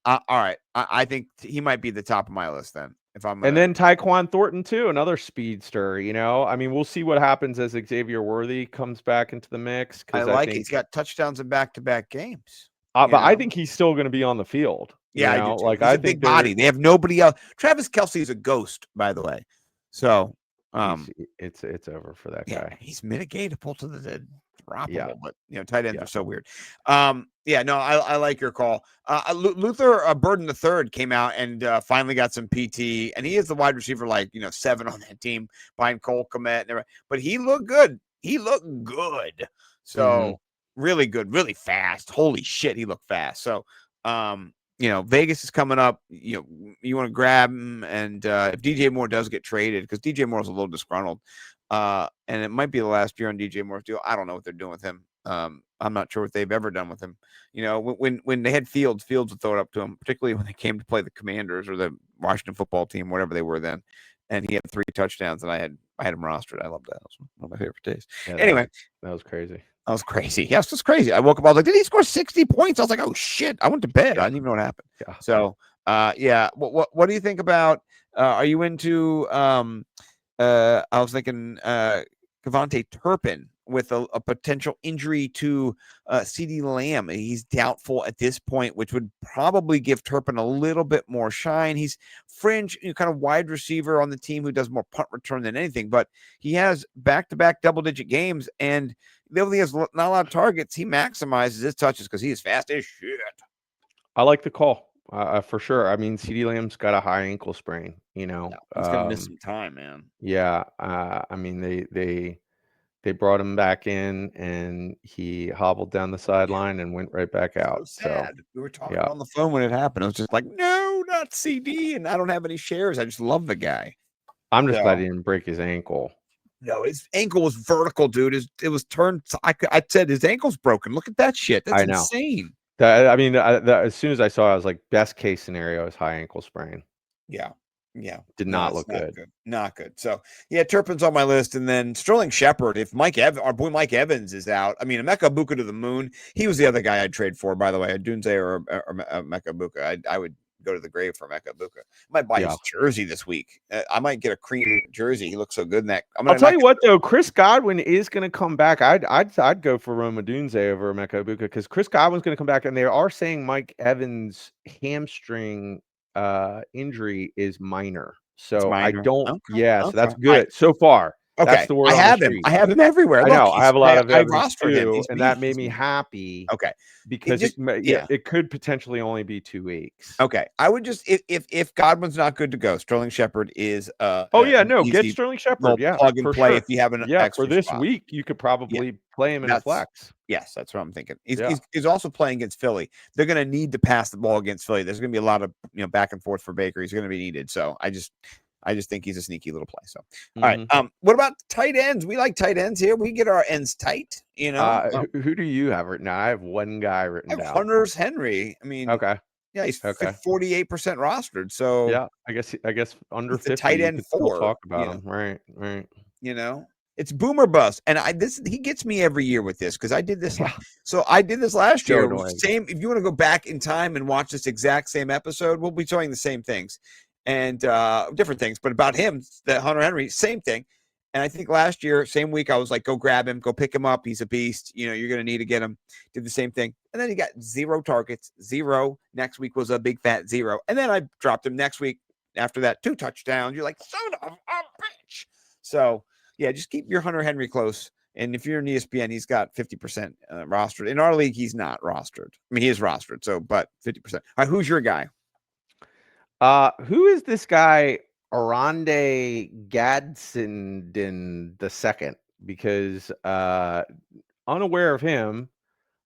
I think he might be the top of my list then. And then Tyquan Thornton too, another speedster. I mean, we'll see what happens as Xavier Worthy comes back into the mix. I think he's got touchdowns in back-to-back games. But I think he's still going to be on the field. Yeah, I do too. He's a big body. They have nobody else. Travis Kelce is a ghost, by the way. So it's over for that guy. He's mitigatable to the droppable, but tight ends are so weird. I like your call. Luther Burden III came out and finally got some PT, and he is the wide receiver 7 on that team behind Cole Kmet. But he looked good. So really good, really fast. Holy shit, he looked fast. So Vegas is coming up. You want to grab him, and if DJ Moore does get traded, because DJ Moore is a little disgruntled, and it might be the last year on DJ Moore's deal. I don't know what they're doing with him. I'm not sure what they've ever done with him. When they had Fields would throw it up to him, particularly when they came to play the Commanders or the Washington football team, whatever they were then. And he had 3 touchdowns, and I had him rostered. I loved that. It was one of my favorite days. Yeah, anyway, that was crazy. That was crazy. Yes, it was crazy. I woke up, I was like, did he score 60 points? I was like, oh shit. I went to bed. I didn't even know what happened. Yeah. So what do you think about are you into I was thinking Kevontae Turpin with a potential injury to CeeDee Lamb. He's doubtful at this point, which would probably give Turpin a little bit more shine. He's fringe, kind of wide receiver on the team who does more punt return than anything, but he has back-to-back double-digit games, and though he has not a lot of targets, he maximizes his touches because he is fast as shit. I like the call. For sure. I mean, CeeDee Lamb's got a high ankle sprain, he's gonna miss some time, man. Yeah. I mean, they brought him back in, and he hobbled down the sideline and went right back out. So sad. We were talking on the phone when it happened. I was just like, no, not CD, and I don't have any shares. I just love the guy. I'm just glad he didn't break his ankle. No, his ankle was vertical, dude. It was turned. I said his ankle's broken. Look at that shit. That's insane. I mean, as soon as I saw it, I was like, best case scenario is high ankle sprain. Yeah. Yeah, Did no, not it's look good. Not good. So yeah, Turpin's on my list, and then Sterling Shepard. If our boy Mike Evans is out, I mean, Emeka Buka to the moon. He was the other guy I'd trade for, by the way, a Dunze or Emeka Buka. I would go to the grave for Emeka Buka. I might buy his jersey this week. I might get a cream jersey. He looks so good in that. I'll tell you what, though, Chris Godwin is going to come back. I'd go for Roma Dunze over Emeka Buka because Chris Godwin's going to come back, and they are saying Mike Evans' hamstring injury is minor. So I don't. Okay. So that's good so far. Okay, that's the word I on have the him. street. I have him everywhere. I Look, know. I have a lot of evidence rostered him. too, and that made me happy. Okay, because it could potentially only be 2 weeks. Okay, I would just if Godwin's not good to go, Sterling Shepard is get Sterling Shepard, plug and play sure. if you have an for this spot. week you could probably play him in a flex. Yes, that's what I'm thinking. He's also playing against Philly. They're going to need to pass the ball against Philly. There's going to be a lot of back and forth for Baker. He's going to be needed. So I just think he's a sneaky little play. So all right. What about tight ends? We like tight ends here. We get our ends tight. Who do you have written down? I have one guy written down. Hunter's Henry. I mean, okay. Yeah, he's 48% rostered. So yeah, I guess under 50. Tight end 4. Talk about him. Right. It's boomer bust, and he gets me every year with this because I did this. So I did this last year. Annoying. Same. If you want to go back in time and watch this exact same episode, we'll be showing the same things and different things, but about him, that Hunter Henry, same thing. And I think last year, same week, I was like, go grab him, go pick him up. He's a beast. You're going to need to get him. Did the same thing. And then he got 0 targets, 0. Next week was a big fat 0. And then I dropped him next week. After that, 2 touchdowns. You're like, son of a bitch. So, yeah, just keep your Hunter Henry close. And if you're in ESPN, he's got 50% rostered. In our league, he's not rostered. I mean, he is rostered. So, but 50%. All right, who's your guy? Who is this guy? Arande Gadsden the second, because unaware of him,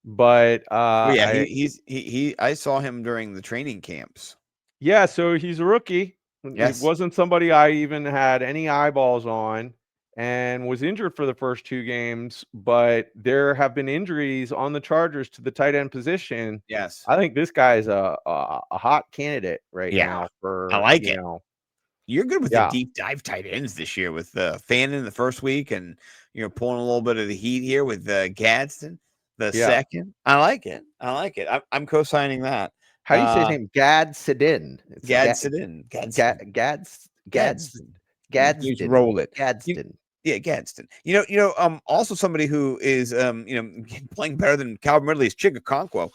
but I saw him during the training camps. Yeah, so he's a rookie. Yes. It wasn't somebody I even had any eyeballs on, and was injured for the first 2 games, but there have been injuries on the Chargers to the tight end position. Yes. I think this guy is a hot candidate now for I like it. You're good with the deep dive tight ends this year with Fannin in the first week, and pulling a little bit of the heat here with Gadsden the second. I like it. I'm co-signing that. How do you say his name? Gadsden. Gadsden. Just roll it. Gadsden. Gadsden. Also somebody who is playing better than Calvin Ridley is Chigakonkwo.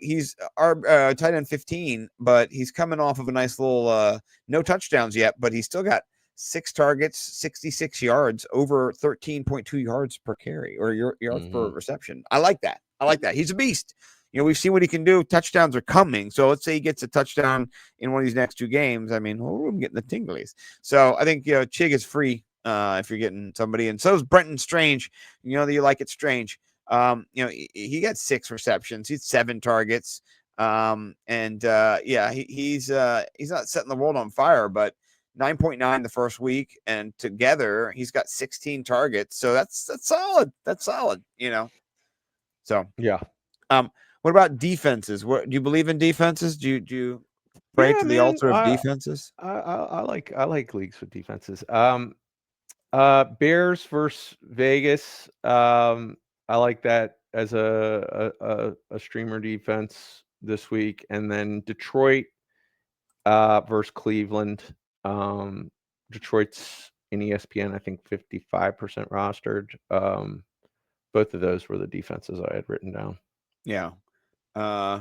He's our tight end 15, but he's coming off of a nice little no touchdowns yet, but he's still got 6 targets, 66 yards, over 13.2 yards per carry or yards per reception. I like that. He's a beast. We've seen what he can do. Touchdowns are coming. So let's say he gets a touchdown in one of these next 2 games. I mean, I'm getting the tinglies. So I think Chig is free if you're getting somebody, and so is Brenton Strange. That you like it strange. He got 6 receptions. He's 7 targets. He's not setting the world on fire, but 9.9 the first week, and together he's got 16 targets. So that's solid. So yeah. What about defenses? What do you believe in defenses? Do you pray to the altar of defenses? I like leagues with defenses. Bears versus Vegas. I like that as a streamer defense this week, and then Detroit versus Cleveland. Detroit's in ESPN, I think 55% rostered. Both of those were the defenses I had written down. Yeah. I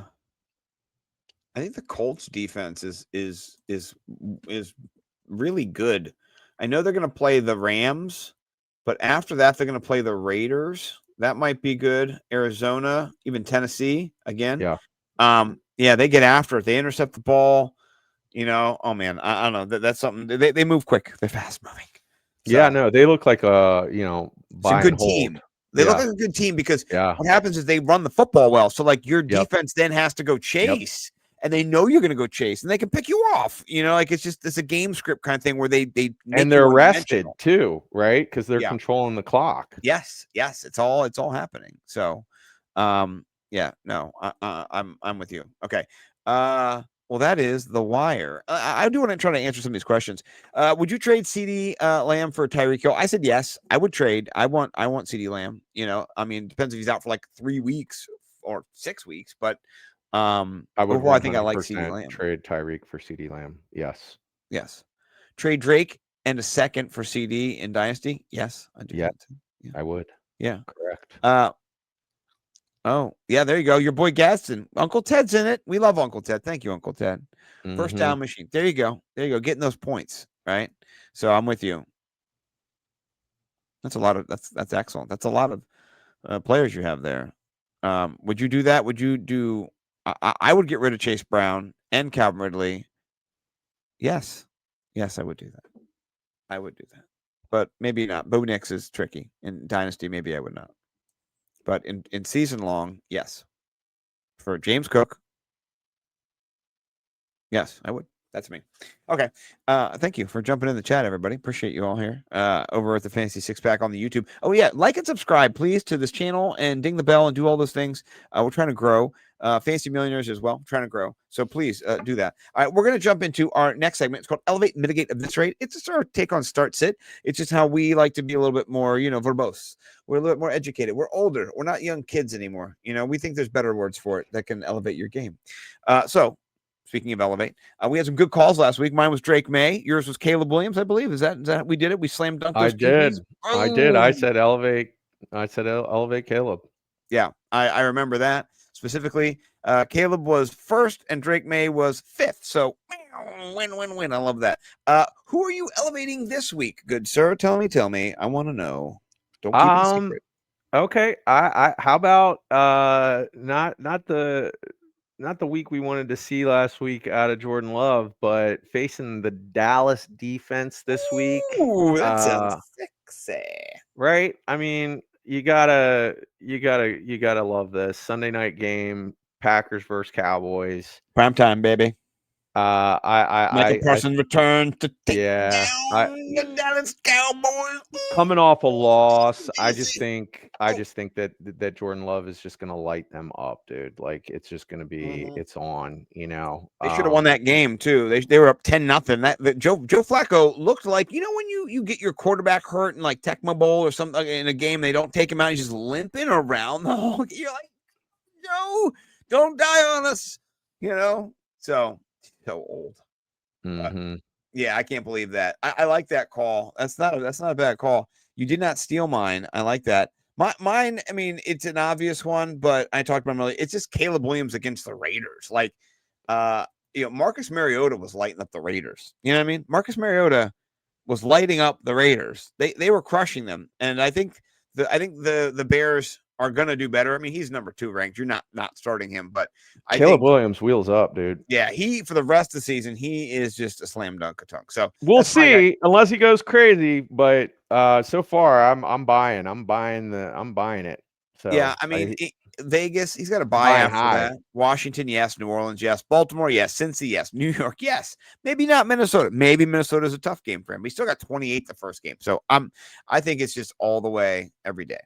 think the Colts defense is really good. I know they're going to play the Rams, but after that they're going to play the Raiders. That might be good. Arizona, even Tennessee again. Yeah. They get after it. They intercept the ball. Oh man, I don't know. That's something. They move quick. They're fast moving. So, yeah, no, they look like a good team. They look like a good team because what happens is they run the football well. So like your defense then has to go chase, and they know you're going to go chase, and they can pick you off. It's a game script kind of thing where they and they're rested too, right? Because they're controlling the clock. Yes, it's all happening. So, I'm with you. Okay. What Well, that is the wire. I do want to try to answer some of these questions. Would you trade CD Lamb for Tyreek Hill? I said yes. I would trade. I want CD Lamb. You know, I mean, depends if he's out for like 3 weeks or 6 weeks, but I would overall, I think I like CD 100% Lamb. trade Tyreek for CD Lamb. Yes. Yes. Trade Drake and a second for CD in Dynasty. Yes, I do. Yeah, that too. Yeah. I would. Yeah. Correct. Oh, yeah, there you go. Your boy Gaston. Uncle Ted's in it. We love Uncle Ted. Thank you, Uncle Ted. First down machine. There you go. There you go. Getting those points, right? So I'm with you. That's a lot of that's excellent. That's a lot of players you have there. Would you do that? Would you do I would get rid of Chase Brown and Calvin Ridley. Yes. Yes, I would do that. I would do that. But maybe not. Bo Nix is tricky. In Dynasty, maybe I would not. But in season long, yes. For James Cook, yes, I would. That's me. Okay. Thank you for jumping in the chat, everybody. Appreciate you all here over at the Fantasy Six Pack on the YouTube. Oh, yeah. Like and subscribe, please, to this channel and ding the bell and do all those things. We're trying to grow. Fantasy Millionaires as well, trying to grow. So please do that. All right, we're going to jump into our next segment. It's called Elevate, Mitigate, Eviscerate. It's just our take on Start Sit. It's just how we like to be a little bit more, verbose. We're a little bit more educated. We're older. We're not young kids anymore. We think there's better words for it that can elevate your game. So speaking of elevate, we had some good calls last week. Mine was Drake May. Yours was Caleb Williams, I believe. Is that we did it? We slam dunked those QBs? I did. I said elevate. I said elevate Caleb. Yeah, I remember that specifically. Caleb was first and Drake May was fifth. So win. I love that. Who are you elevating this week, good sir? Tell me. I want to know. Don't keep it secret. Okay. I how about not the week we wanted to see last week out of Jordan Love, but facing the Dallas defense this week. Ooh, that sounds sexy. Right? I mean, you gotta love this Sunday night game, Packers versus Cowboys. Prime time, baby. Michael Parsons returned to take down the Dallas Cowboys. Coming off a loss, I just think that Jordan Love is just gonna light them up, dude. Like it's just gonna be it's on, They should have won that game too. They were up 10-0. That Joe Flacco looked like when you get your quarterback hurt in like Tecmo Bowl or something in a game, they don't take him out. He's just limping around the whole. You're like, no, don't die on us, So old. Yeah, I can't believe that. I like that call. That's not a bad call. You did not steal mine. I like that. Mine, I mean, it's an obvious one, but I talked about him earlier. It's just Caleb Williams against the Raiders. Like, Marcus Mariota was lighting up the Raiders. You know what I mean? Marcus Mariota was lighting up the Raiders. They were crushing them. And I think the Bears are gonna do better. I mean, he's number 2 ranked. You're not starting him, but Caleb Williams wheels up, dude. Yeah, he for the rest of the season, he is just a slam dunk. So we'll see, unless he goes crazy. But so far, I'm buying. I'm buying it. So yeah, I mean, Vegas, he's got a buy after that. Washington, yes. New Orleans, yes. Baltimore, yes. Cincy, yes. New York, yes. Maybe not Minnesota. Maybe Minnesota's a tough game for him. He still got 28 the first game. So I think it's just all the way every day.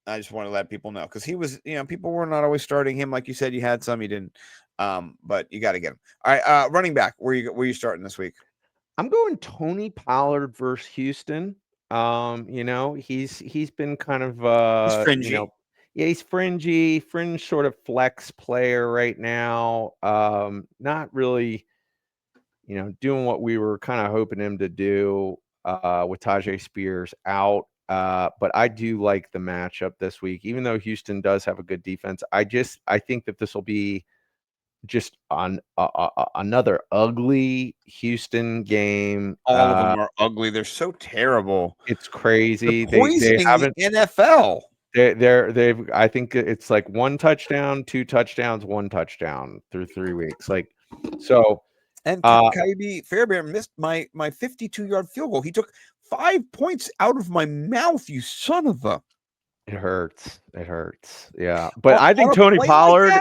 I just want to let people know because he was, people were not always starting him. Like you said, you had some, you didn't. But you got to get him. All right. Running back, where you starting this week? I'm going Tony Pollard versus Houston. He's been kind of he's fringy. He's fringe sort of flex player right now. Not really, doing what we were kind of hoping him to do with Tajay Spears out. But I do like the matchup this week, even though Houston does have a good defense. I think that this will be just on another ugly Houston game. All of them are ugly. They're so terrible. It's crazy. They haven't the NFL. They've I think it's like 1 touchdown, 2 touchdowns, 1 touchdown through 3 weeks. Like so. And Kyrie Fairbairn missed my 52-yard field goal. He took 5 points out of my mouth, you son of a. It hurts. Yeah. But I think Tony Pollard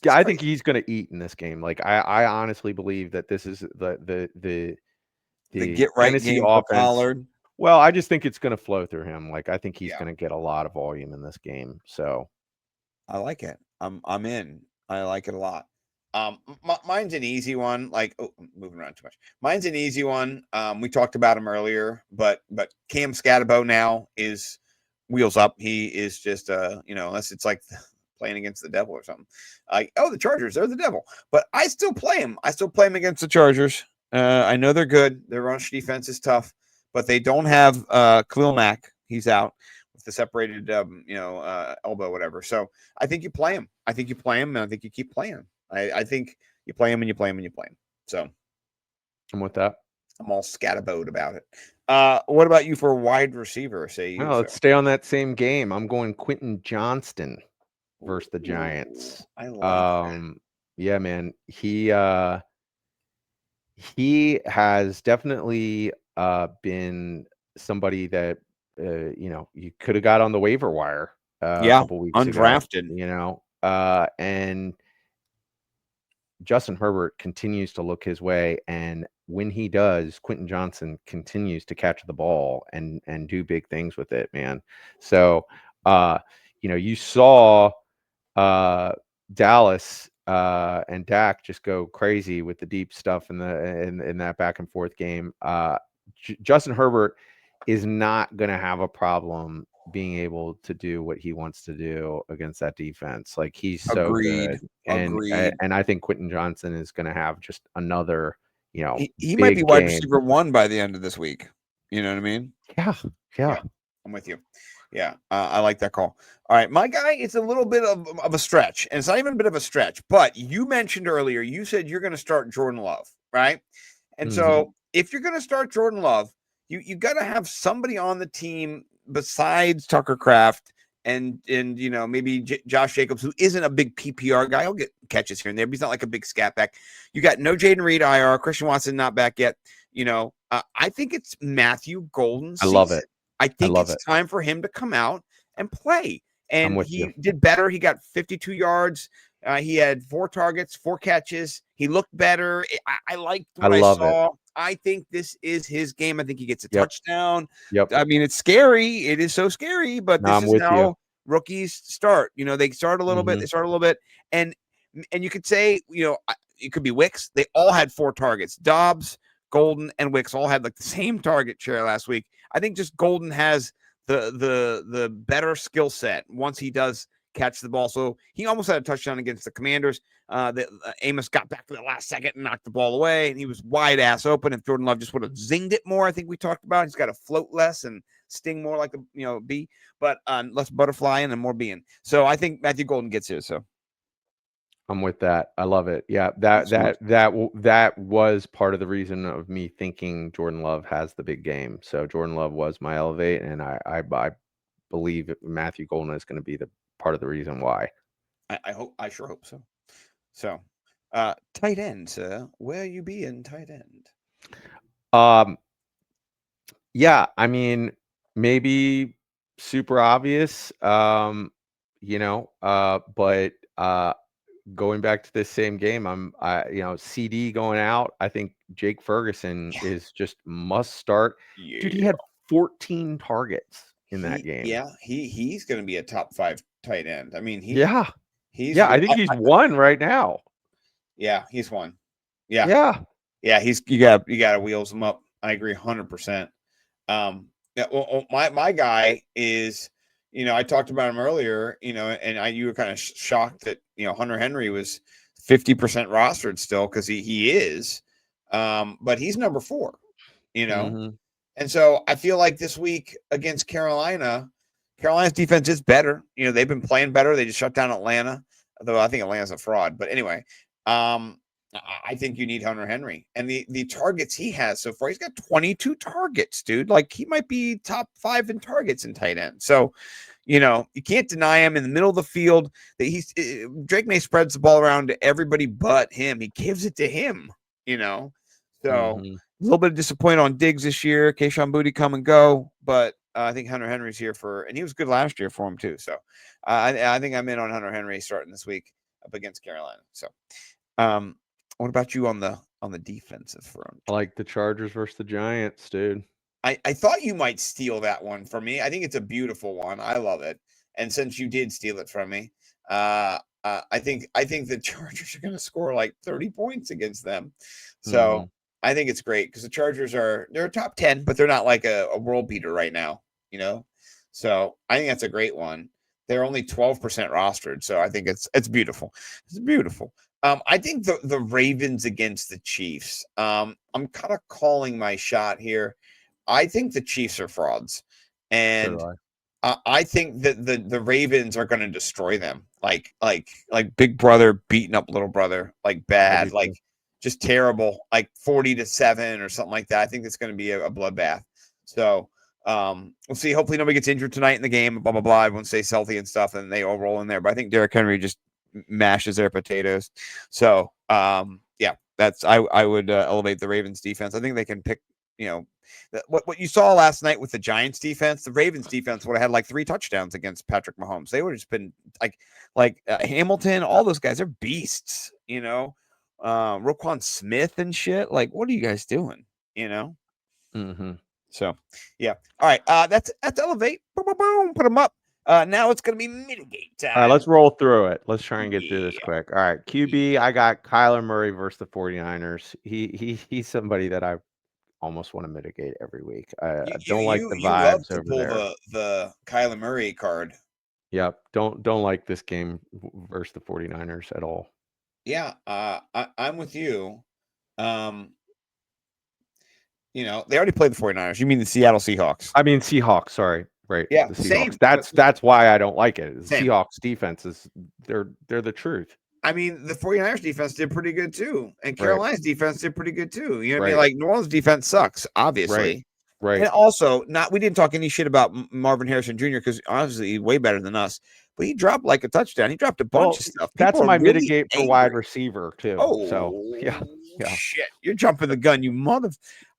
I think he's going to eat in this game. Like I honestly believe that this is the get right game for Pollard. Well, I just think it's going to flow through him. Like I think he's going to get a lot of volume in this game. So I like it. I'm in. I like it a lot. Mine's an easy one. Like, I'm moving around too much. Mine's an easy one. We talked about him earlier, but Cam Scatterbo now is wheels up. He is just unless it's like playing against the devil or something. Like, oh, the Chargers, they're the devil. But I still play him. I still play him against the Chargers. I know they're good. Their rush defense is tough, but they don't have Khalil Mack. He's out with the separated elbow, whatever. So I think you play him. I think you play him, and I think you keep playing him. I think you play him and you play him and you play him. So I'm with that. I'm all scatterboed about it. What about you for wide receiver? Say you. Let's stay on that same game. I'm going Quentin Johnston versus the Giants. I like that. Yeah, man. He has definitely been somebody that you could have got on the waiver wire a couple weeks undrafted. ago. And Justin Herbert continues to look his way, and when he does, Quentin Johnson continues to catch the ball and do big things with it, man. So you saw Dallas and Dak just go crazy with the deep stuff in that back and forth game. Justin Herbert is not going to have a problem being able to do what he wants to do against that defense. Like, he's so good. And I think Quentin Johnson is going to have just another, he might be wide receiver 1 by the end of this week. You know what I mean? Yeah. I'm with you. Yeah, I like that call. All right, my guy, it's a little bit of a stretch, and it's not even a bit of a stretch, but you mentioned earlier, you said you're going to start Jordan Love, right? And so if you're going to start Jordan Love, you got to have somebody on the team besides Tucker Kraft and maybe Josh Jacobs, who isn't a big PPR guy. He'll get catches here and there, but he's not like a big scat back. You got no Jaden Reed IR, Christian Watson not back yet. I think it's Matthew Golden's season. I love it. I think it's time for him to come out and play. And he did better. He got 52 yards. He had 4 targets, 4 catches. He looked better. I liked what I saw. I think this is his game. I think he gets a touchdown. I mean, it's scary. It is so scary, but this is how rookies start. They start a little bit. They start a little bit. And you could say, it could be Wicks. They all had 4 targets. Dobbs, Golden, and Wicks all had like the same target share last week. I think just Golden has the better skill set once he does catch the ball. So he almost had a touchdown against the Commanders. Amos got back to the last second and knocked the ball away, and he was wide ass open. If Jordan Love just would have zinged it more, I think we talked about. He's got to float less and sting more like a bee, but less butterfly and more being. So I think Matthew Golden gets here. So I'm with that. I love it. Yeah, that was part of the reason of me thinking Jordan Love has the big game. So Jordan Love was my elevate, and I believe Matthew Golden is going to be the part of the reason why. I sure hope so. So, tight end, sir, where you be in tight end? Yeah, I mean, maybe super obvious, but going back to this same game, CD going out. I think Jake Ferguson is just must start. Yeah. Dude, he had 14 targets in that game. Yeah, he's going to be a top 5 tight end. I mean, I think he's one right now. Yeah, he's one. Yeah. You got to wheels him up. I agree 100%. My guy is, I talked about him earlier, and you were kind of shocked that, Hunter Henry was 50% rostered still, because he is, but he's number 4, And so I feel like this week against Carolina's defense is better. They've been playing better. They just shut down Atlanta, though I think Atlanta's a fraud. But anyway, I think you need Hunter Henry, and the targets he has so far. He's got 22 targets, dude. Like, he might be top 5 in targets in tight end. So, you can't deny him in the middle of the field. That Drake May spreads the ball around to everybody but him. He gives it to him. So a little bit disappointed on Diggs this year. Kayshon Boutte come and go, but I think Hunter Henry's here and he was good last year for him too. So I think I'm in on Hunter Henry starting this week up against Carolina. So, what about you on the defensive front? I like the Chargers versus the Giants, dude. I thought you might steal that one from me. I think it's a beautiful one. I love it. And since you did steal it from me, I think the Chargers are going to score like 30 points against them. So Mhm. I think it's great because the Chargers they're a top 10, but they're not like a world beater right now, you know? So I think that's a great one. They're only 12% rostered, so I think it's beautiful. It's beautiful. I think the Ravens against the Chiefs. I'm kind of calling my shot here. I think the Chiefs are frauds, So do and I. I think that the Ravens are going to destroy them, like Big Brother beating up Little Brother, like I do bad, like too. just terrible, like 40-7 or something like that. I think it's going to be a bloodbath. So we'll see. Hopefully nobody gets injured tonight in the game. Blah blah blah. Everyone stays healthy and stuff, and they all roll in there. But I think Derrick Henry just mashes their potatoes. So yeah, I would elevate the Ravens defense. I think they can pick. You know, what you saw last night with the Giants defense, the Ravens defense would have had like 3 touchdowns against Patrick Mahomes. They would have just been like Hamilton, all those guys are beasts, you know. Roquan Smith and shit. Like, what are you guys doing? You know? Mhm. So yeah. All right. That's elevate. Boom, boom, boom, put them up. Now it's gonna be mitigate All right, time. let's roll through it. Let's try and get through this Yeah. quick. All right, QB, I got Kyler Murray versus the 49ers. He's somebody that I almost want to mitigate every week. I don't like the You love vibes to over pull there. the Kyler Murray card. Yep, don't like this game versus the 49ers at all. Yeah, I'm with you. Um, you know, they already played the 49ers. You mean the Seattle Seahawks? I mean Seahawks, sorry. Right, Yeah, the Seahawks. same. That's why I don't like it. The Same. Seahawks defense is they're the truth. I mean, the 49ers defense did pretty good too. And Right, Carolina's defense did pretty good too. You know what I mean? right, Like New Orleans defense sucks, right, obviously. And right. also, not we didn't talk any shit about Marvin Harrison Jr. because honestly, he's way better than us. But he dropped like a touchdown. He dropped a bunch Well, of stuff. that's People are my really mitigate for wide angry. receiver too. So yeah, Oh yeah, shit! You're jumping the gun, you mother.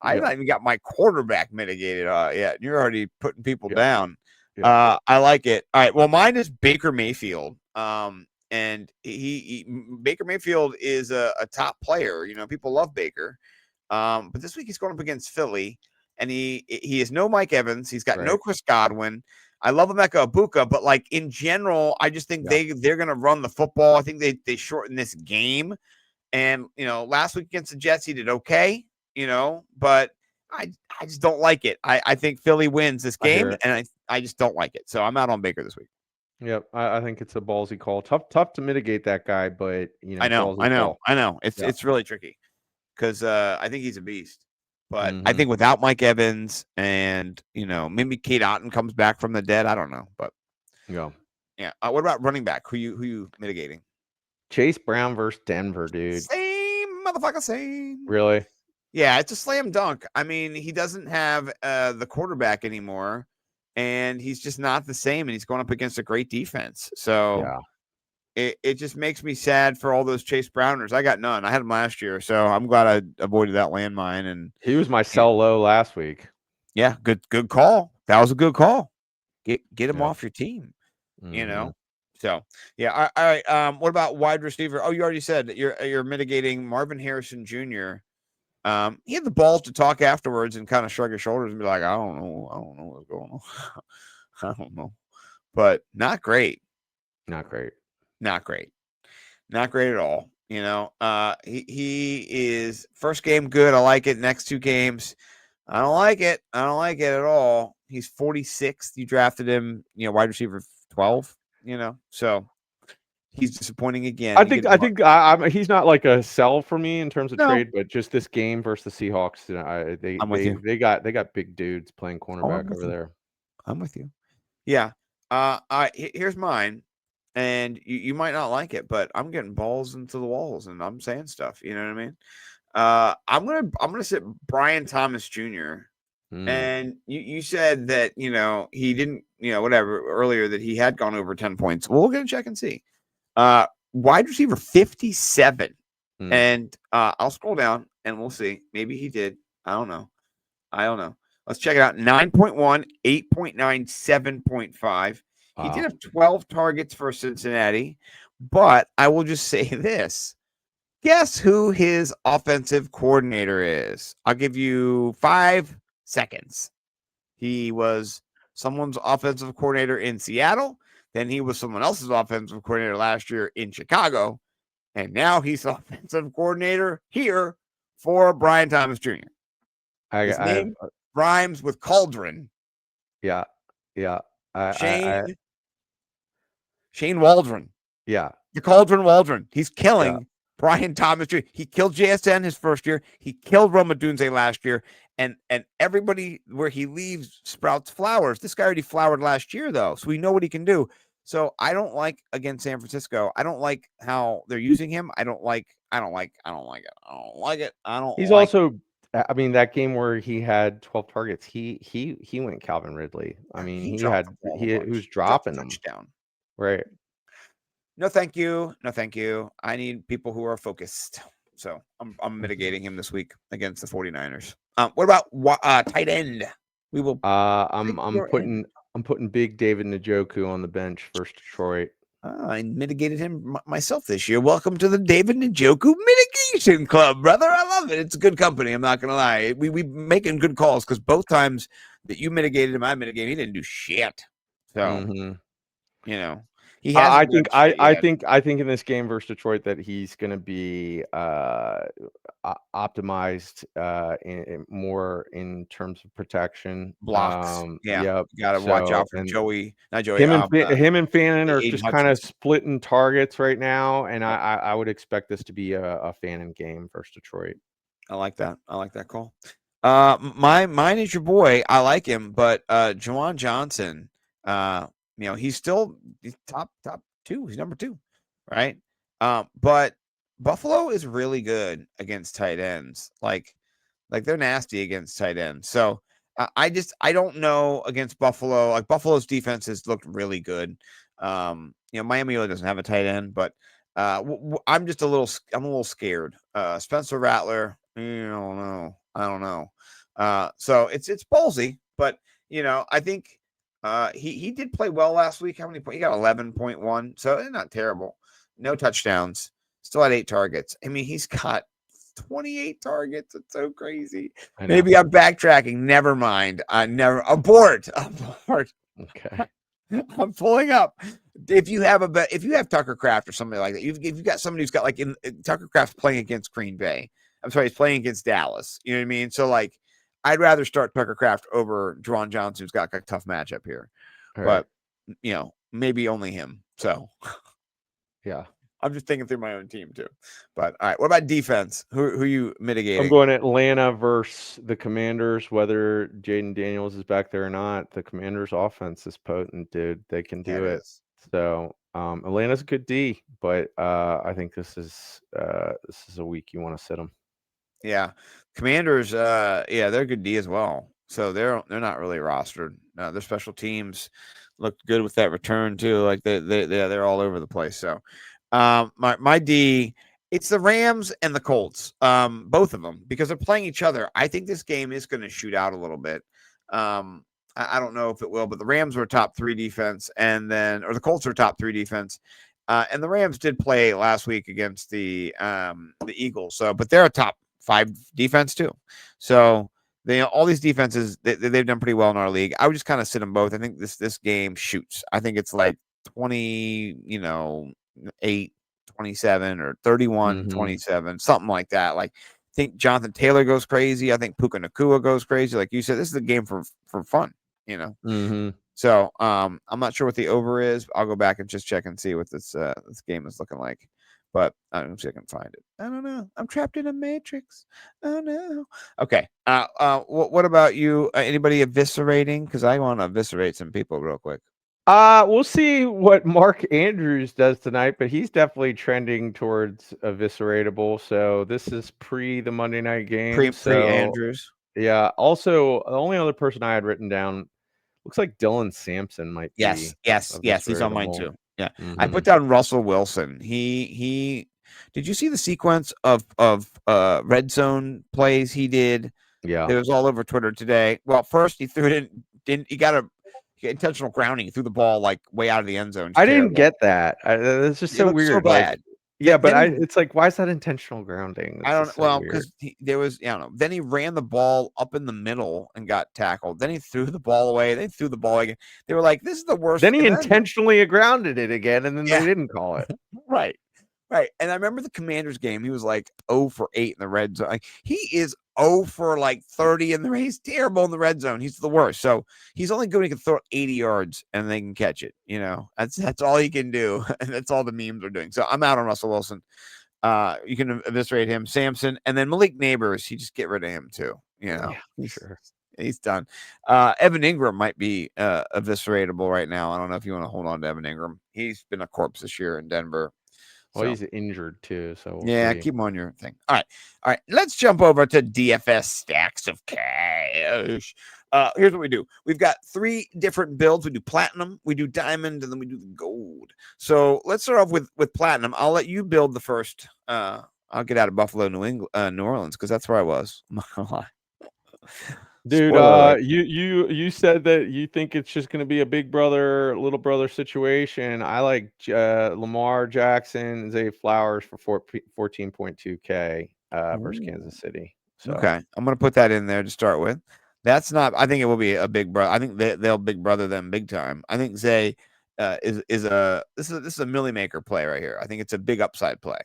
I yeah, not even got my quarterback mitigated yet. You're already putting people yeah, down. yeah. I like it. All right. Well, mine is Baker Mayfield. And Baker Mayfield is a top player. You know, people love Baker. But this week he's going up against Philly, and he has no Mike Evans. He's got no Right. Chris Godwin. I love Emeka Ibuka, but like in general, I just think Yeah. they're going to run the football. I think they shorten this game. And you know, last week against the Jets, he did okay. You know, but I just don't like it. I think Philly wins this I hear game, it. and I just don't like it. So I'm out on Baker this week. Yep. I think it's a ballsy call. Tough to mitigate that guy, but I know, ballsy call. Yeah. It's really tricky because I think he's a beast. But I Hmm. think without Mike Evans and you know maybe Kate Otten comes back from the dead, I don't know. But Yeah. yeah, what about running back? Who you mitigating? Chase Brown versus Denver, dude. Same motherfucker, same. Really? Yeah, it's a slam dunk. I mean, he doesn't have the quarterback anymore, and he's just not the same. And he's going up against a great defense. So Yeah. it just makes me sad for all those Chase Browners. I got none. I had them last year, so I'm glad I avoided that landmine. And He was my sell low last week. yeah, good call. That was a good call. Get him Yeah. off your team. You Hmm. know. So yeah, all right. What about wide receiver? Oh, you already said that you're mitigating Marvin Harrison Jr. He had the balls to talk afterwards and kind of shrug his shoulders and be like, I don't know what's going on. I don't know. But not great. Not great. Not great. Not great at all. You know, he is first game good. I like it. Next 2 games, I don't like it. I don't like it at all. He's 46th. You drafted him, you know, wide receiver 12, you know, so he's disappointing again. He's not like a sell for me in terms of No, trade, but just this game versus the Seahawks, they I'm with they you. they got big dudes playing Oh, I'm cornerback with over you. there. I'm with you. Yeah. Here's mine. And you might not like it, but I'm getting balls into the walls and I'm saying stuff. You know what I mean? I'm gonna sit Brian Thomas Jr. Mm. And you said that you know he didn't whatever earlier that he had gone over 10 points. Well, we're gonna check and see. Wide receiver 57, Mm. and I'll scroll down and we'll see. Maybe he did. I don't know. Let's check it out. 9.1, 8.9, 7.5. He did Wow. have 12 targets for Cincinnati, but I will just say this. Guess who his offensive coordinator is? I'll give you 5 seconds. He was someone's offensive coordinator in Seattle. Then he was someone else's offensive coordinator last year in Chicago, and now he's offensive coordinator here for Brian Thomas Jr. His name rhymes with cauldron. Yeah. Shane Waldron. Yeah. The Cauldron Waldron. He's killing Brian Thomas Jr. He killed JSN his first year. He killed Roma Dunze last year. And everybody where he leaves sprouts flowers. This guy already flowered last year, though. So we know what he can do. So I don't like against San Francisco. I don't like how they're using him. I don't like it. He's also, I mean, that game where he had 12 targets, he went Calvin Ridley. I mean, he was dropping them. Touchdown. Right. No, thank you. I need people who are focused. So I'm mitigating him this week against the 49ers. What about tight end? We will. I'm putting big David Njoku on the bench versus Detroit. I mitigated him myself this year. Welcome to the David Njoku Mitigation Club, brother. I love it. It's good company. I'm not gonna lie. We making good calls because both times that you mitigated him, I mitigated him. He didn't do shit. So you know. I think in this game versus Detroit that he's going to be optimized more in terms of protection blocks. Yeah, you got to watch out for Joey. Not Joey. Him and Fannin are just kind of splitting targets right now, and I would expect this to be a Fannin game versus Detroit. I like that call. Mine is your boy. I like him, but Juwan Johnson. He's top two. He's number 2, right? But Buffalo is really good against tight ends. Like they're nasty against tight ends. So I don't know against Buffalo. Like Buffalo's defense has looked really good. Miami really doesn't have a tight end, but I'm a little scared. Spencer Rattler, I don't know. So it's ballsy, but I think. He did play well last week. How many points? He got 11.1. So not terrible. No touchdowns. Still had 8 targets. I mean, he's got 28 targets. It's so crazy. Maybe I'm backtracking. Never mind. Abort. Okay. I'm pulling up. If you have Tucker Kraft or somebody like that, if you've got somebody who's got Tucker Kraft's playing against Green Bay. I'm sorry, he's playing against Dallas. You know what I mean? So I'd rather start Tucker Kraft over Juwan Johnson, who's got a tough matchup here. Right. But, maybe only him. So, yeah. I'm just thinking through my own team, too. But, all right. What about defense? Who you mitigating? I'm going Atlanta versus the Commanders, whether Jaden Daniels is back there or not. The Commanders' offense is potent, dude. They can do it. So, Atlanta's a good D, but I think this is a week you want to sit them. Yeah. Commanders, they're good D as well. So they're not really rostered. Their special teams looked good with that return too. Like they're all over the place. So my D, it's the Rams and the Colts, both of them, because they're playing each other. I think this game is going to shoot out a little bit. I don't know if it will, but the Rams were top 3 defense, or the Colts are top 3 defense. And the Rams did play last week against the Eagles. So, but they're a top 5 defense too. So all these defenses, they've done pretty well in our league. I would just kind of sit them both. I think this game shoots. I think it's 20, 8, 27 or 31, 27, something like that. I think Jonathan Taylor goes crazy. I think Puka Nacua goes crazy. Like you said, this is a game for fun, So I'm not sure what the over is. I'll go back and just check and see what this game is looking like. But I'm sure I can find it. I don't know. I'm trapped in a matrix. Oh no. Okay. What about you? Anybody eviscerating? Because I want to eviscerate some people real quick. We'll see what Mark Andrews does tonight, but he's definitely trending towards evisceratable. So this is pre the Monday night game. Pre Andrews. Yeah. Also, the only other person I had written down looks like Dylan Sampson might be. Yes. He's on mine too. Yeah. I put down Russell Wilson. He did you see the sequence of red zone plays he did? Yeah. It was all over Twitter today. Well, first he threw it in, he got a intentional grounding. He threw the ball way out of the end zone. I didn't get that. It's just so weird. So bad. Yeah, but Then he, it's like, why is that intentional grounding? I That's don't just so well weird. because there was I don't know. Then he ran the ball up in the middle and got tackled. Then he threw the ball away. They threw the ball again. They were like, "This is the worst." Then he And then intentionally grounded it again, and then they yeah, didn't call it. right. Right. And I remember the Commanders game. He was like 0 for 8 in the red zone. Like, he is 0 for like 30 in the red. He's terrible in the red zone. He's the worst. So he's only good when he can throw 80 yards and they can catch it. You know, that's all he can do. And that's all the memes are doing. So I'm out on Russell Wilson. You can eviscerate him, Samson, and then Malik Neighbors. You just get rid of him too. You know, Yeah, sure. he's done. Evan Ingram might be evisceratable right now. I don't know if you want to hold on to Evan Ingram. He's been a corpse this year in Denver. Well, So. he's injured too, so we'll Yeah, see. keep him on your thing. All right. Let's jump over to DFS Stacks of Cash. Here's what we do. We've got 3 different builds. We do platinum, we do diamond, and then we do the gold. So let's start off with platinum. I'll let you build the first. I'll get out of Buffalo, New Orleans, because that's where I was. I'm not gonna lie. Dude, Spoiler alert. you said that you think it's just going to be a big brother, little brother situation. I like Lamar Jackson, Zay Flowers for 14.2K versus Kansas City. So Okay, I'm gonna put that in there to start with. That's not. I think it will be a big brother. I think they'll big brother them big time. I think Zay is a this is a milli maker play right here. I think it's a big upside play.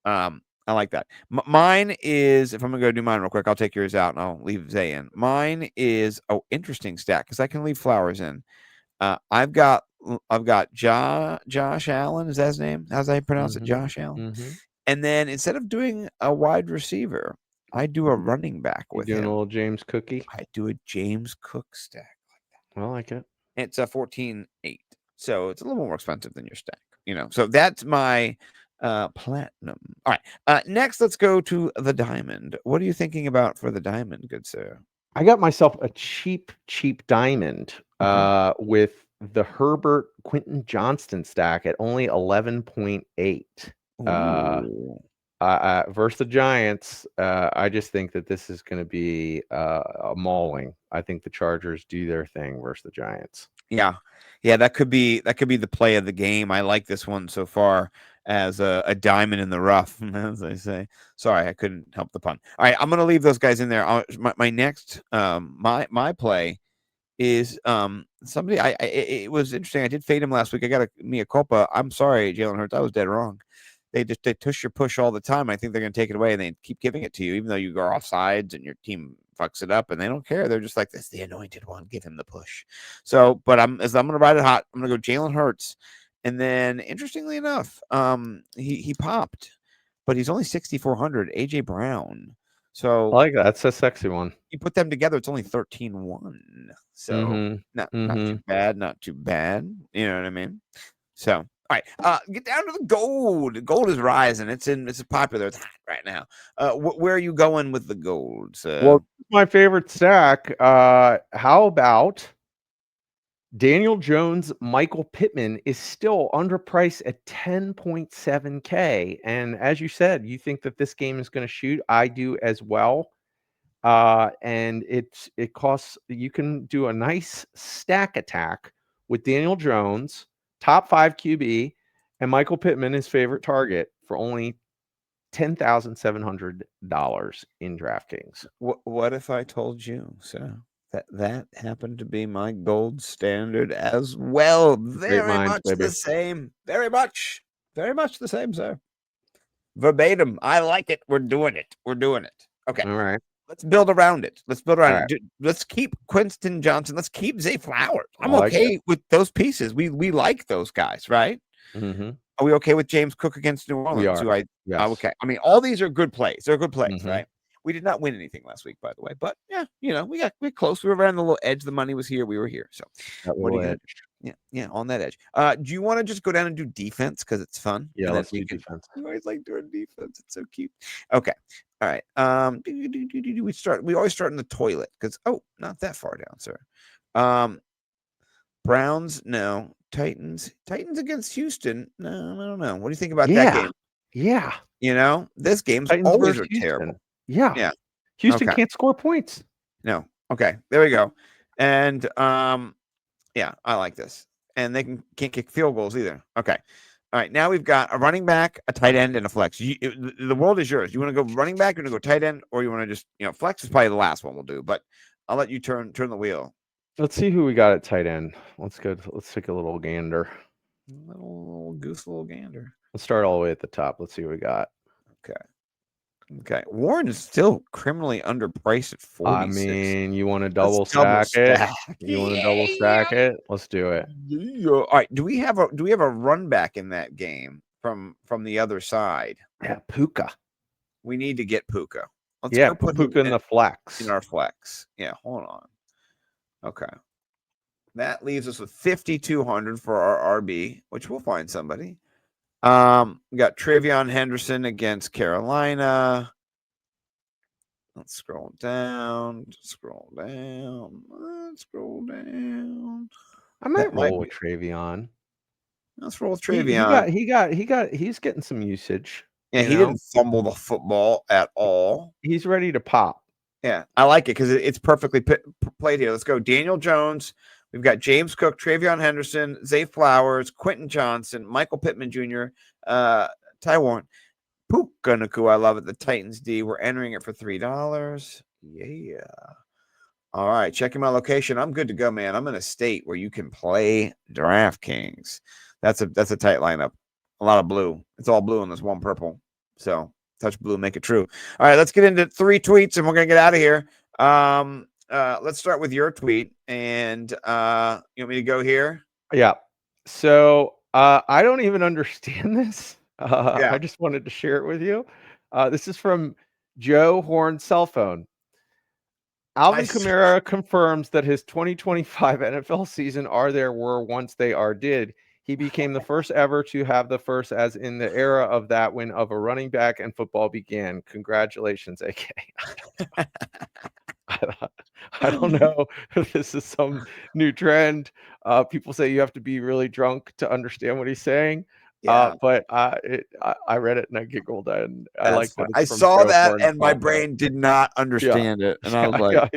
I like that. Mine is, if I'm gonna go do mine real quick, I'll take yours out and I'll leave Zay in. Mine is interesting stack because I can leave Flowers in. I've got Josh Allen. Is that his name? How's I pronounce it? Josh Allen. mm-hmm. And then instead of doing a wide receiver, I do a running back You with doing a him. little James Cookie? I do a James Cook stack. I like it. It's a 14-8. So it's a little more expensive than your stack, you know. So that's my platinum. All right. Next, let's go to the diamond. What are you thinking about for the diamond, good sir? I got myself a cheap diamond with the Herbert Quentin Johnston stack at only 11.8. Versus the Giants, I just think that this is going to be a mauling. I think the Chargers do their thing versus the Giants. Yeah, that could be the play of the game. I like this one so far as a diamond in the rough, as I say. Sorry, I couldn't help the pun. All right, I'm gonna leave those guys in there. My next my play is somebody it was interesting. I did fade him last week. I got a mea culpa. I'm sorry, Jalen Hurts. I was dead wrong. They push all the time. I think they're going to take it away, and they keep giving it to you, even though you go off sides and your team fucks it up, and they don't care. They're just like, "This is the anointed one. Give him the push." So, but I'm going to ride it hot. I'm going to go Jalen Hurts, and then interestingly enough, he popped, but he's only 6,400. AJ Brown. So I like that. That's a sexy one. you put them together, it's only 13-1. So not too bad, not too bad. You know what I mean? So all right, get down to the gold. Gold is rising. It's popular. It's hot right now. Where are you going with the gold? Well, my favorite stack. How about Daniel Jones? Michael Pittman is still underpriced at 10.7K, and as you said, you think that this game is going to shoot. I do as well. And it costs. You can do a nice stack attack with Daniel Jones, top 5 QB, and Michael Pittman, his favorite target, for only $10,700 in DraftKings. What if I told you so? That happened to be my gold standard as well. Very much the same. Very much the same, sir. Verbatim. I like it. We're doing it. Okay. All right. Let's build around it. Let's Right. Let's keep Quentin Johnson. Let's keep Zay Flowers. I'm okay with those pieces. We like those guys, right? Mm-hmm. Are we okay with James Cook against New Orleans? We are. Yes. Okay. I mean, all these are good plays. They're good plays, right? We did not win anything last week, by the way. But yeah, we're close. We were around the little edge. The money was here. We were here. So what are you gonna do? Yeah, on that edge. Do you want to just go down and do defense because it's fun? Yeah, let's do defense. I always like doing defense. It's so cute. Okay. All right. We always start in the toilet because not that far down, sir. Browns, no. Titans against Houston. No, I don't know. What do you think about that game? Yeah. This game's Titans always Houston. terrible. Yeah. Houston can't score points. No. Okay. There we go. And yeah, I like this. And they can't kick field goals either. Okay. All right, now we've got a running back, a tight end, and a flex. The world is yours. You want to go running back, you want to go tight end, or you want to just, flex is probably the last one we'll do, but I'll let you turn the wheel. Let's see who we got at tight end. Let's take a little gander. Little goose, little gander. Let's start all the way at the top. Let's see what we got. Okay. Warren is still criminally underpriced at 46. I mean, you want to double Let's double stack it? stack. You want to double stack it? Let's do it. Yeah. All right. Do we have a run back in that game from the other side? Yeah, Puka. We need to get Puka. Let's Yeah, go put Puka in the flex. in our flex. Yeah, hold on. Okay. That leaves us with 5,200 for our RB, which we'll find somebody. We got Travion Henderson against Carolina. Let's scroll down. I might roll with Travion. Let's roll with Travion. He's getting some usage. Yeah, he didn't fumble the football at all. He's ready to pop. Yeah, I like it because it's perfectly played here. Let's go. Daniel Jones. We've got James Cook, Travion Henderson, Zay Flowers, Quentin Johnson, Michael Pittman Jr., Taiwan, Puka Nacua. I love it. The Titans D. We're entering it for $3. Yeah. All right. Checking my location. I'm good to go, man. I'm in a state where you can play DraftKings. That's a tight lineup. A lot of blue. It's all blue and there's one purple. So touch blue, make it true. All right. Let's get into 3 tweets and we're going to get out of here. Let's start with your tweet. And you want me to go here? Yeah. So I don't even understand this. I just wanted to share it with you. This is from Joe Horn's cell phone. Alvin Kamara confirms that his 2025 NFL season were once they did. He became the first ever to have the first as in the era of that when of a running back and football began. Congratulations, AK. I don't know if this is some new trend. People say you have to be really drunk to understand what he's saying. Yeah. But I read it and I giggled and I like that. I saw that and my brain did not understand it. And I was like,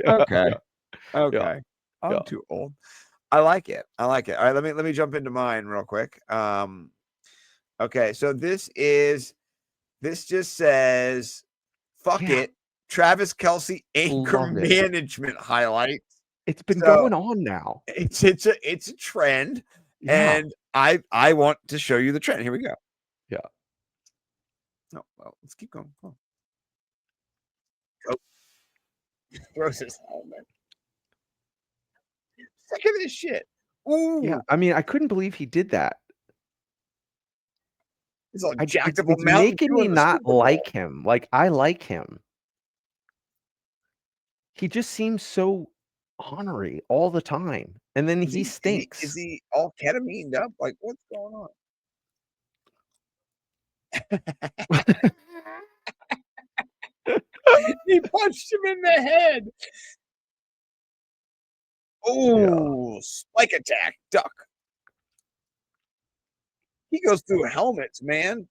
okay. I'm too old. I like it. All right, let me jump into mine real quick. Okay, so this just says fuck it. Travis Kelce anchor management highlights. It's been going on now. It's a trend, and I want to show you the trend. Here we go. Yeah. No, well, let's keep going. Go. Throws his helmet. Sick of this shit. Ooh. Yeah, I mean, I couldn't believe he did that. It's all jacked up. It's making me not like him. Like, I like him. He just seems so ornery all the time. And then he stinks. Is he all ketamined up? Like, what's going on? He punched him in the head. Oh, spike attack, duck. He goes through helmets, man.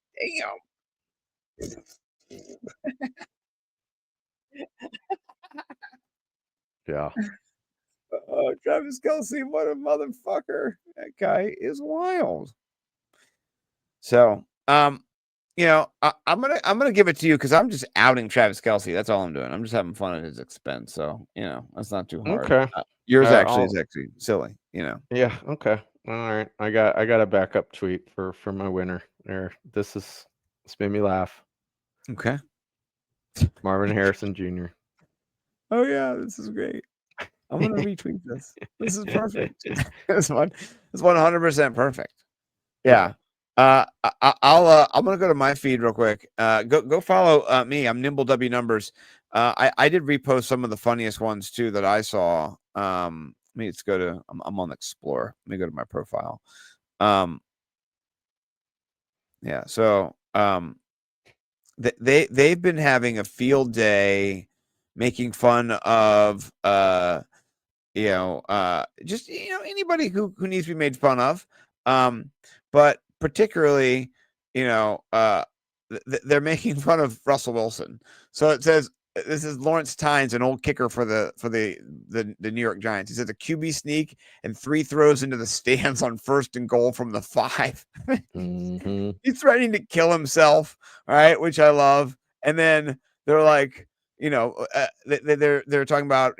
Damn. Yeah. Travis Kelce, what a motherfucker. That guy is wild. So, I'm gonna give it to you because I'm just outing Travis Kelce. That's all I'm doing. I'm just having fun at his expense. So, that's not too hard. Okay. Yours is actually silly, Yeah. Okay. All right. I got a backup tweet for my winner there. This made me laugh. Okay. Marvin Harrison Jr. Oh yeah, this is great. I'm gonna retweet this. This is perfect. This 100% perfect. Yeah. I'm gonna go to my feed real quick. Go follow me. I'm Nimble W Numbers. I did repost some of the funniest ones too that I saw. Let's go to. I'm on Explorer. Let me go to my profile. Yeah. So they've been having a field day making fun of just anybody who needs to be made fun of. But particularly, they're making fun of Russell Wilson. So it says this is Lawrence Tynes, an old kicker for the New York Giants. He said the QB sneak and 3 throws into the stands on 1st and goal from the 5. Mhm. He's threatening to kill himself, all right, which I love. And then they're like, they're talking about,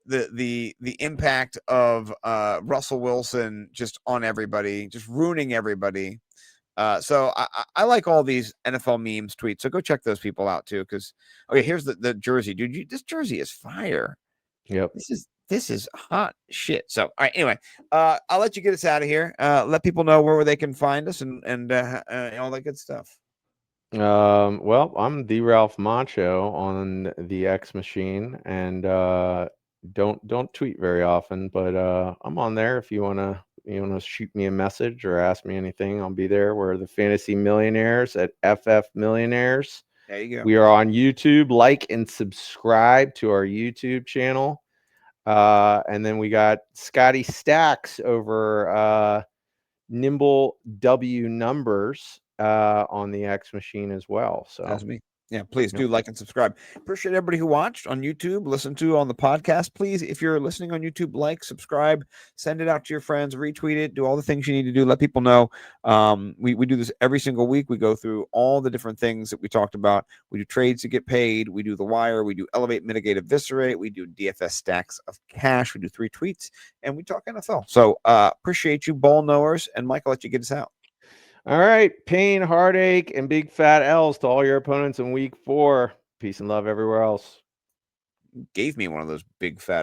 the impact of Russell Wilson just on everybody, just ruining everybody. So I like all these NFL memes tweets. So go check those people out too. Because okay, here's the jersey, dude. This jersey is fire. Yep. This is hot shit. So all right, anyway, I'll let you get us out of here. Let people know where they can find us and all that good stuff. Well, I'm the Ralph Macho on the X machine, and don't tweet very often, but I'm on there if you wanna shoot me a message or ask me anything. I'll be there. We're the Fantasy Millionaires at FF Millionaires. There you go. We are on YouTube. Like and subscribe to our YouTube channel. And then we got Scotty Stacks over Nimble W Numbers on the X machine as well. So That's me. Yeah, please do like and subscribe. Appreciate everybody who watched on YouTube, listen to on the podcast. Please, if you're listening on YouTube, like, subscribe, send it out to your friends, retweet it, do all the things you need to do. Let people know. We do this every single week. We go through all the different things that we talked about. We do trades to get paid. We do the wire. We do elevate, mitigate, eviscerate. We do DFS stacks of cash. We do 3 tweets, and we talk NFL. So appreciate you, ball knowers. And Mike, I'll let you get us out. All right. Pain, heartache, and big fat L's to all your opponents in week 4. Peace and love everywhere else. Gave me one of those big fat